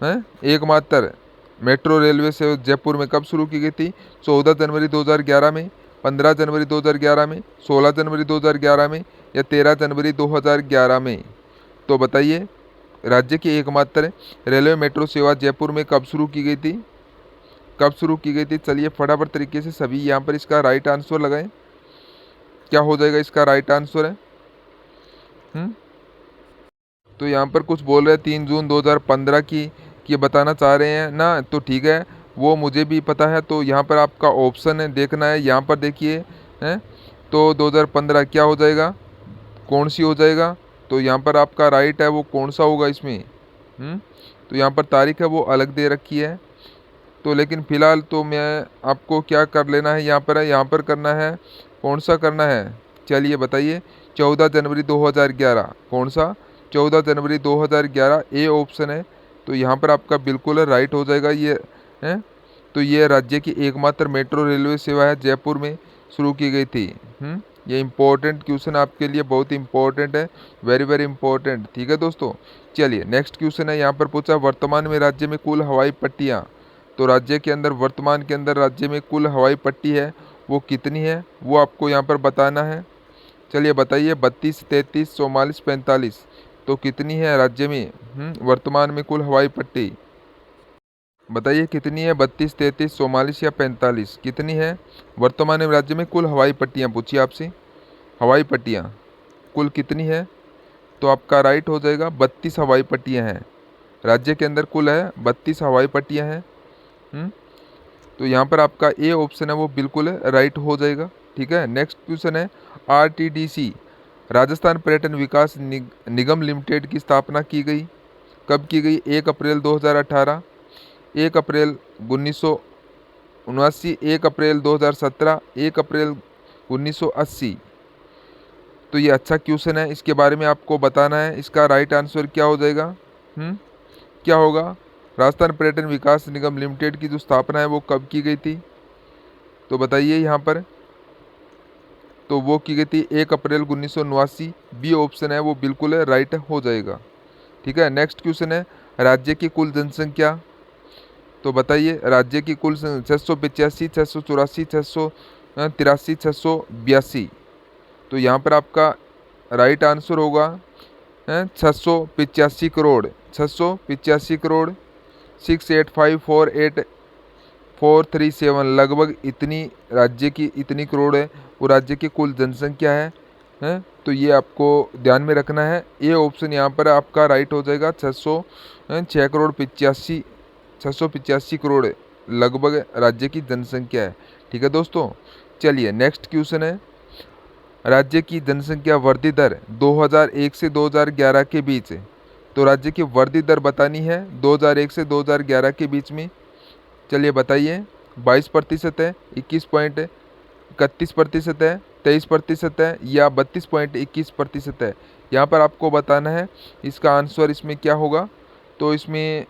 हैं? एकमात्र मेट्रो रेलवे से जयपुर में कब शुरू की गई थी? 14 जनवरी 2011 में, 15 जनवरी 2011 में, 16 जनवरी 2011 में, या 13 जनवरी 2011 में? तो बताइए राज्य की एकमात्र रेलवे मेट्रो सेवा जयपुर में कब शुरू की गई थी? कब शुरू की गई थी? चलिए फटाफट तरीके से सभी यहाँ पर इसका राइट आंसर लगाएं, क्या हो जाएगा इसका राइट आंसर है? तो यहाँ पर कुछ बोल रहे हैं 3 जून 2015 की ये बताना चाह रहे हैं ना, तो ठीक है, वो मुझे भी पता है। तो यहाँ पर आपका ऑप्शन है देखना है, यहाँ पर देखिए, हैं? तो 2015 क्या हो जाएगा, कौन सी हो जाएगा? तो यहाँ पर आपका राइट है वो कौन सा होगा इसमें? तो यहाँ पर तारीख है वो अलग दे रखी है, तो लेकिन फ़िलहाल तो मैं आपको क्या कर लेना है, यहाँ पर है, यहाँ पर करना है, कौन सा करना है? चलिए बताइए 14 जनवरी 2011। कौन सा? 14 जनवरी 2011 ए ऑप्शन है, तो यहाँ पर आपका बिल्कुल राइट हो जाएगा ये है। तो ये राज्य की एकमात्र मेट्रो रेलवे सेवा है, जयपुर में शुरू की गई थी। ये इम्पोर्टेंट क्वेश्चन आपके लिए बहुत इंपॉर्टेंट है, वेरी वेरी इंपॉर्टेंट। ठीक है दोस्तों, चलिए नेक्स्ट क्वेश्चन है, यहाँ पर पूछा वर्तमान में राज्य में कुल हवाई पट्टियाँ। तो राज्य के अंदर वर्तमान के अंदर राज्य में कुल हवाई पट्टी है वो कितनी है, वो आपको यहाँ पर बताना है। चलिए बताइए 32, 33, 44, 45। तो कितनी है राज्य में वर्तमान में कुल हवाई पट्टी? बताइए कितनी है, 32, 33, 44 या 45? कितनी है वर्तमान में राज्य में कुल हवाई पट्टियाँ? पूछिए आपसे, हवाई पट्टियाँ कुल कितनी है? तो आपका राइट हो जाएगा 32 हवाई पट्टियाँ हैं राज्य के अंदर, कुल है 32 हवाई पट्टियाँ हैं। तो यहाँ पर आपका ए ऑप्शन है वो बिल्कुल राइट हो जाएगा। ठीक है, नेक्स्ट क्वेश्चन है, आरटीडीसी राजस्थान पर्यटन विकास निगम लिमिटेड की स्थापना की गई, कब की गई? 1 अप्रैल 2018, 1 अप्रैल 1979, 1 अप्रैल 2017, 1 अप्रैल 1980। तो ये अच्छा क्वेश्चन है, इसके बारे में आपको बताना है, इसका राइट आंसर क्या हो जाएगा? क्या होगा? राजस्थान पर्यटन विकास निगम लिमिटेड की जो स्थापना है वो कब की गई थी? तो बताइए यहाँ पर, तो वो की गई थी 1 अप्रैल 1979। बी ऑप्शन है वो बिल्कुल राइट हो जाएगा। ठीक है, नेक्स्ट क्वेश्चन है, राज्य की कुल जनसंख्या। तो बताइए राज्य की कुल 685, 684, 683, 682। तो यहाँ पर आपका राइट आंसर होगा 685 करोड़, 685 करोड़ 685,48437, लगभग इतनी राज्य की इतनी करोड़ है वो राज्य की कुल जनसंख्या है। तो ये आपको ध्यान में रखना है, ये ऑप्शन यहाँ पर आपका राइट हो जाएगा, 685 करोड़ लगभग राज्य की जनसंख्या है। ठीक है दोस्तों, चलिए नेक्स्ट क्वेश्चन है, राज्य की जनसंख्या वृद्धि दर 2001 से 2011 के बीच। तो राज्य की वृद्धि दर बतानी है 2001 से 2011 के बीच में। चलिए बताइए 22% है, 21.31% है, 23% है, या 32.21% है? यहाँ पर आपको बताना है इसका आंसर इसमें क्या होगा। तो इसमें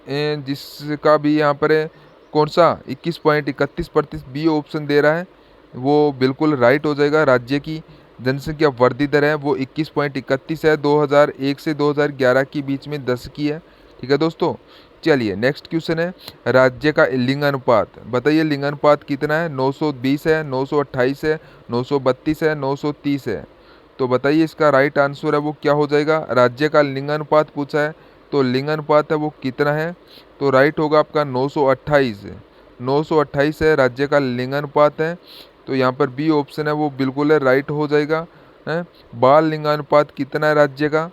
जिसका भी यहाँ पर है कौन सा 21.31% बी ऑप्शन दे रहा है वो बिल्कुल राइट हो जाएगा। राज्य की जनसंख्या वृद्धि दर है वो 21.31 है, 2001 से 2011 के बीच में 10 की है। ठीक है दोस्तों। चलिए नेक्स्ट क्वेश्चन है राज्य का लिंगानुपात। बताइए लिंगानुपात कितना है? 920 है, 928 है, 932 है, 930 है। तो बताइए इसका राइट आंसर है वो क्या हो जाएगा? राज्य का लिंगानुपात पूछा है तो लिंगानुपात है वो कितना है? तो राइट होगा आपका 928। 928 है राज्य का लिंगानुपात है। तो यहाँ पर बी ऑप्शन है वो बिल्कुल है राइट हो जाएगा है। बाल लिंगानुपात कितना है राज्य का?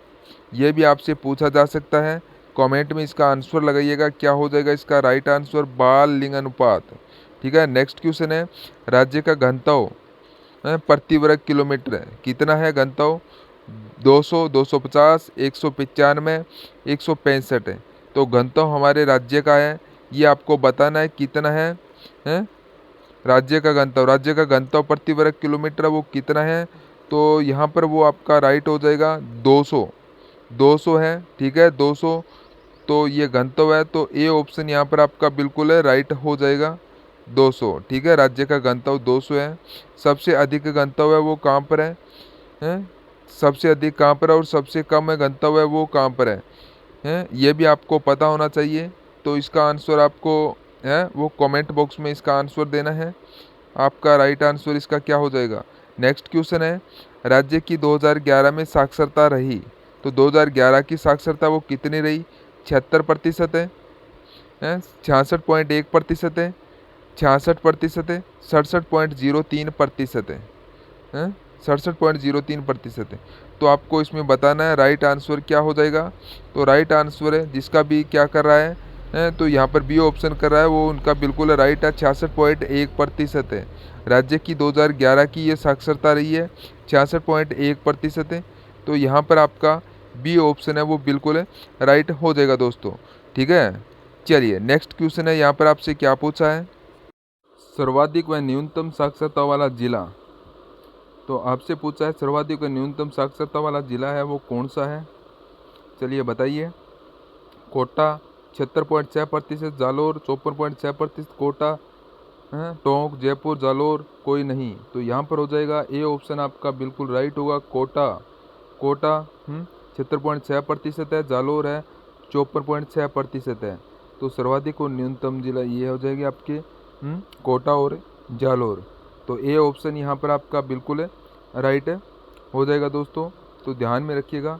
ये भी आपसे पूछा जा सकता है। कमेंट में इसका आंसर लगाइएगा, क्या हो जाएगा इसका राइट आंसर? बाल लिंगानुपात। ठीक है। नेक्स्ट क्वेश्चन है राज्य का घनत्व प्रति वर्ग किलोमीटर है कितना है? घनत्व 200, 250, 195, 165 है। तो घनत्व हमारे राज्य का है, ये आपको बताना है कितना है? राज्य का घनत्व प्रति वर्ग किलोमीटर वो कितना है? तो यहाँ पर वो आपका राइट हो जाएगा 200। 200 है। ठीक है 200। तो ये घनत्व है तो ए ऑप्शन यहाँ पर आपका बिल्कुल है राइट हो जाएगा 200। ठीक है राज्य का घनत्व 200 है। सबसे अधिक घनत्व है वो कहाँ पर है? सबसे अधिक कहाँ पर है और सबसे कम है घनत्व है वो कहाँ पर है? ये भी आपको पता होना चाहिए। तो इसका आंसर आपको है वो कमेंट बॉक्स में इसका आंसर देना है। आपका राइट आंसर इसका क्या हो जाएगा? नेक्स्ट क्वेश्चन है राज्य की 2011 में साक्षरता रही। तो 2011 की साक्षरता वो कितनी रही? 76% है, 66.1% है, 66% है, 67.03% है, 67.03% है। तो आपको इसमें बताना है राइट आंसर क्या हो जाएगा। तो राइट आंसर है जिसका भी क्या कर रहा है तो यहाँ पर बी ऑप्शन कर रहा है वो उनका बिल्कुल राइट है, 66.1% है। राज्य की 2011 की ये साक्षरता रही है 66.1% है। तो यहाँ पर आपका बी ऑप्शन है वो बिल्कुल राइट हो जाएगा दोस्तों। ठीक है। चलिए नेक्स्ट क्वेश्चन है यहाँ पर आपसे क्या पूछा है? सर्वाधिक व न्यूनतम साक्षरता वाला जिला। तो आपसे पूछा है सर्वाधिक व न्यूनतम साक्षरता वाला जिला है वो कौन सा है? चलिए बताइए। कोटा 76.6%, जालोर 54.6%, कोटा टोंक, जयपुर, जालोर कोई नहीं। तो यहाँ पर हो जाएगा ए ऑप्शन आपका बिल्कुल राइट होगा कोटा। कोटा 76.6% है, जालोर है 54.6% है। तो सर्वाधिक और न्यूनतम जिला ये हो जाएगी आपके कोटा और जालोर। तो ए ऑप्शन यहाँ पर आपका बिल्कुल राइट हो जाएगा दोस्तों। तो ध्यान में रखिएगा,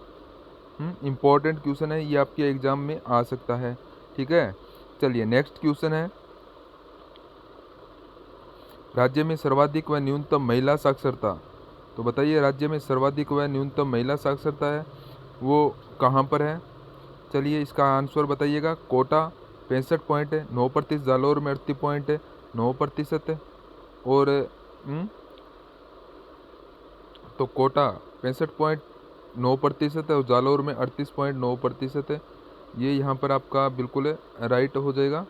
इम्पोर्टेंट क्वेश्चन है ये आपके एग्जाम में आ सकता है। ठीक है। चलिए नेक्स्ट क्वेश्चन है राज्य में सर्वाधिक व न्यूनतम महिला साक्षरता। तो बताइए राज्य में सर्वाधिक व न्यूनतम महिला साक्षरता है वो कहाँ पर है? चलिए इसका आंसर बताइएगा। कोटा 65.9%, जालोर में 38.9% और तो कोटा 65.9% है और जालोर में 38.9% है। ये यहाँ पर आपका बिल्कुल राइट हो जाएगा।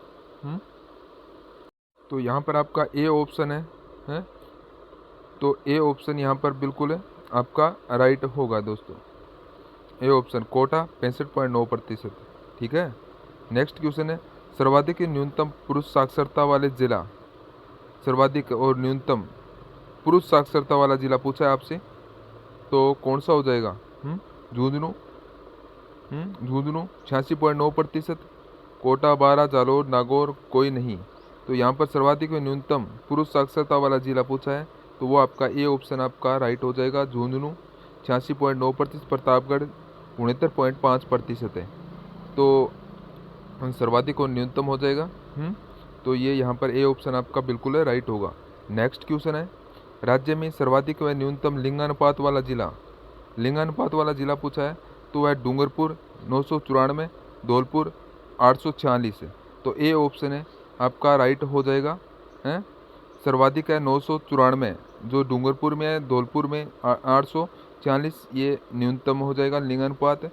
तो यहाँ पर आपका ए ऑप्शन है? तो ए ऑप्शन यहाँ पर बिल्कुल आपका राइट होगा दोस्तों। A option Kota 65.9%। ठीक है। नेक्स्ट क्वेश्चन है सर्वाधिक न्यूनतम पुरुष साक्षरता वाले जिला। सर्वाधिक और न्यूनतम पुरुष साक्षरता वाला जिला पूछा है आपसे तो कौन सा हो जाएगा? झुंझुनू 86.9%, कोटा 12, जालोर, नागौर कोई नहीं। तो यहाँ पर सर्वाधिक व न्यूनतम पुरुष साक्षरता वाला जिला पूछा है तो वो आपका ए ऑप्शन आपका राइट हो जाएगा। झुंझुनू 86.9%, प्रतापगढ़ 69.5% है। तो सर्वाधिक और न्यूनतम हो जाएगा। तो ये यहाँ पर ए ऑप्शन आपका बिल्कुल राइट होगा। नेक्स्ट क्वेश्चन है राज्य में सर्वाधिक व न्यूनतम लिंगानुपात वाला जिला। लिंगानुपात वाला जिला पूछा है तो वह डूंगरपुर 994, धौलपुर 846 है। तो ए ऑप्शन है आपका राइट हो जाएगा। सर्वाधिक है 994 जो डूंगरपुर में है, धौलपुर में 846 ये न्यूनतम हो जाएगा लिंगानुपात।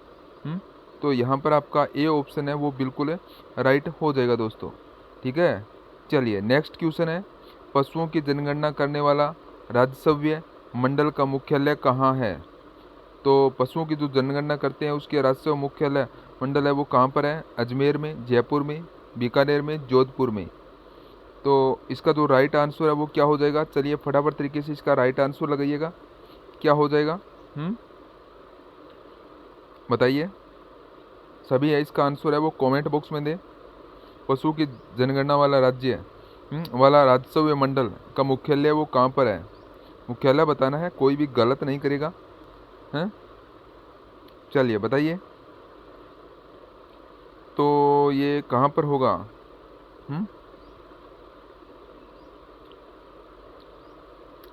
तो यहाँ पर आपका ए ऑप्शन है वो बिल्कुल राइट हो जाएगा दोस्तों। ठीक है। चलिए नेक्स्ट क्वेश्चन है पशुओं की जनगणना करने वाला राजस्व मंडल का मुख्यालय कहाँ है? तो पशुओं की जो जनगणना करते हैं उसके राजस्व मुख्यालय मंडल है वो कहाँ पर है? अजमेर में, जयपुर में, बीकानेर में, जोधपुर में। तो इसका जो राइट आंसर है वो क्या हो जाएगा? चलिए फटाफट तरीके से इसका राइट आंसर लगाइएगा। क्या हो जाएगा? बताइए। सभी है इसका आंसर है वो कमेंट बॉक्स में दे। पशु की जनगणना वाला राज्य वाला राजस्व मंडल का मुख्यालय वो कहाँ पर है? मुख्यालय बताना है, कोई भी गलत नहीं करेगा। हैं? चलिए बताइए। तो ये कहाँ पर होगा?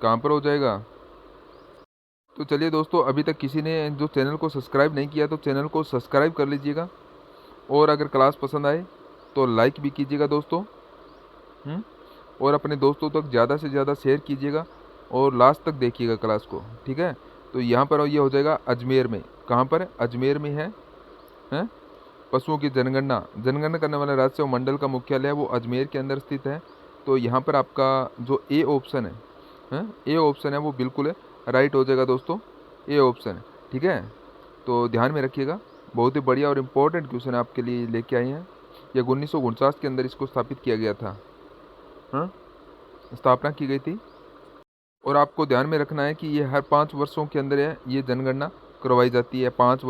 कहाँ पर हो जाएगा? तो चलिए दोस्तों, अभी तक किसी ने जो चैनल को सब्सक्राइब नहीं किया तो चैनल को सब्सक्राइब कर लीजिएगा, और अगर क्लास पसंद आए तो लाइक भी कीजिएगा दोस्तों। और अपने दोस्तों तक ज़्यादा से ज़्यादा शेयर कीजिएगा और लास्ट तक देखिएगा क्लास को, ठीक है। तो यहाँ पर ये हो जाएगा अजमेर में। कहाँ पर? अजमेर में है। हैं? पशुओं की जनगणना करने वाला राज्य और मंडल का मुख्यालय है वो अजमेर के अंदर स्थित है। तो यहाँ पर आपका जो ए ऑप्शन है, ए ऑप्शन है वो बिल्कुल राइट हो जाएगा दोस्तों, ए ऑप्शन, ठीक है। तो ध्यान में रखिएगा, बहुत ही बढ़िया और इम्पोर्टेंट क्वेश्चन आपके लिए लेके आए हैं। ये 1949 के अंदर इसको स्थापित किया गया था, स्थापना की गई थी। और आपको ध्यान में रखना है कि ये हर 5 वर्षों के अंदर है ये जनगणना करवाई जाती है। 5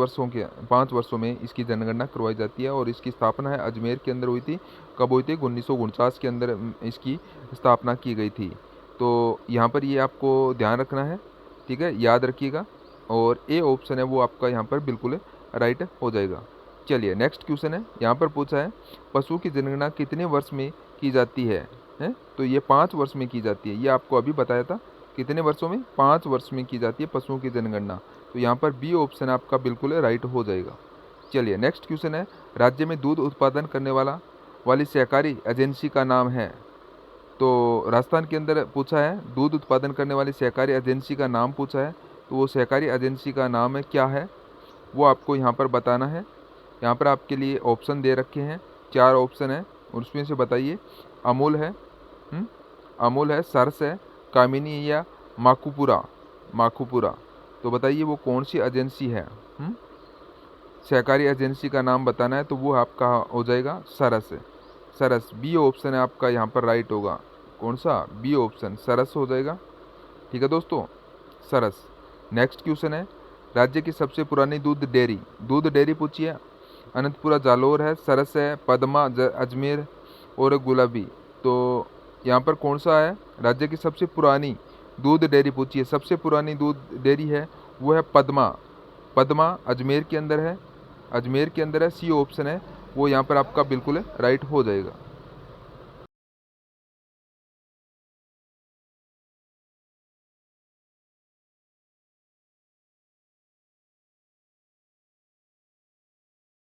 वर्षों में इसकी जनगणना करवाई जाती है, और इसकी स्थापना है अजमेर के अंदर हुई थी। कब हुई थी? 1949 के अंदर इसकी स्थापना की गई थी। तो यहाँ पर ये आपको ध्यान रखना है, ठीक है, याद रखिएगा। और ए ऑप्शन है वो आपका यहाँ पर बिल्कुल राइट हो जाएगा। चलिए नेक्स्ट क्वेश्चन है, यहाँ पर पूछा है पशु की जनगणना कितने वर्ष में की जाती है? तो ये 5 वर्ष में की जाती है, ये आपको अभी बताया था। कितने वर्षों में? 5 वर्ष में की जाती है पशुओं की जनगणना। तो यहाँ पर बी ऑप्शन आपका बिल्कुल राइट हो जाएगा। चलिए नेक्स्ट क्वेश्चन है, राज्य में दूध उत्पादन करने वाली सहकारी एजेंसी का नाम है। तो राजस्थान के अंदर पूछा है दूध उत्पादन करने वाली सहकारी एजेंसी का नाम पूछा है। तो वो सहकारी एजेंसी का नाम है क्या है, वो आपको यहाँ पर बताना है। यहाँ पर आपके लिए ऑप्शन दे रखे हैं, 4 ऑप्शन है, उसमें से बताइए। अमूल है, सरस है, कामिनी या माखुपुरा। तो बताइए वो कौन सी एजेंसी है? सहकारी एजेंसी का नाम बताना है, तो वो आपका हो जाएगा सरस। बी ऑप्शन है आपका यहाँ पर राइट होगा। कौन सा? बी ऑप्शन, सरस हो जाएगा, ठीक है दोस्तों, सरस। नेक्स्ट क्वेश्चन है, राज्य की सबसे पुरानी दूध डेयरी पूछी है। अनंतपुरा जालोर है, सरस है, पद्मा अजमेर और गुलाबी। तो यहाँ पर कौन सा है? राज्य की सबसे पुरानी दूध डेयरी पूछी है। सबसे पुरानी दूध डेयरी है वो है पद्मा अजमेर के अंदर है, सी ऑप्शन है वो यहाँ पर आपका बिल्कुल राइट हो जाएगा।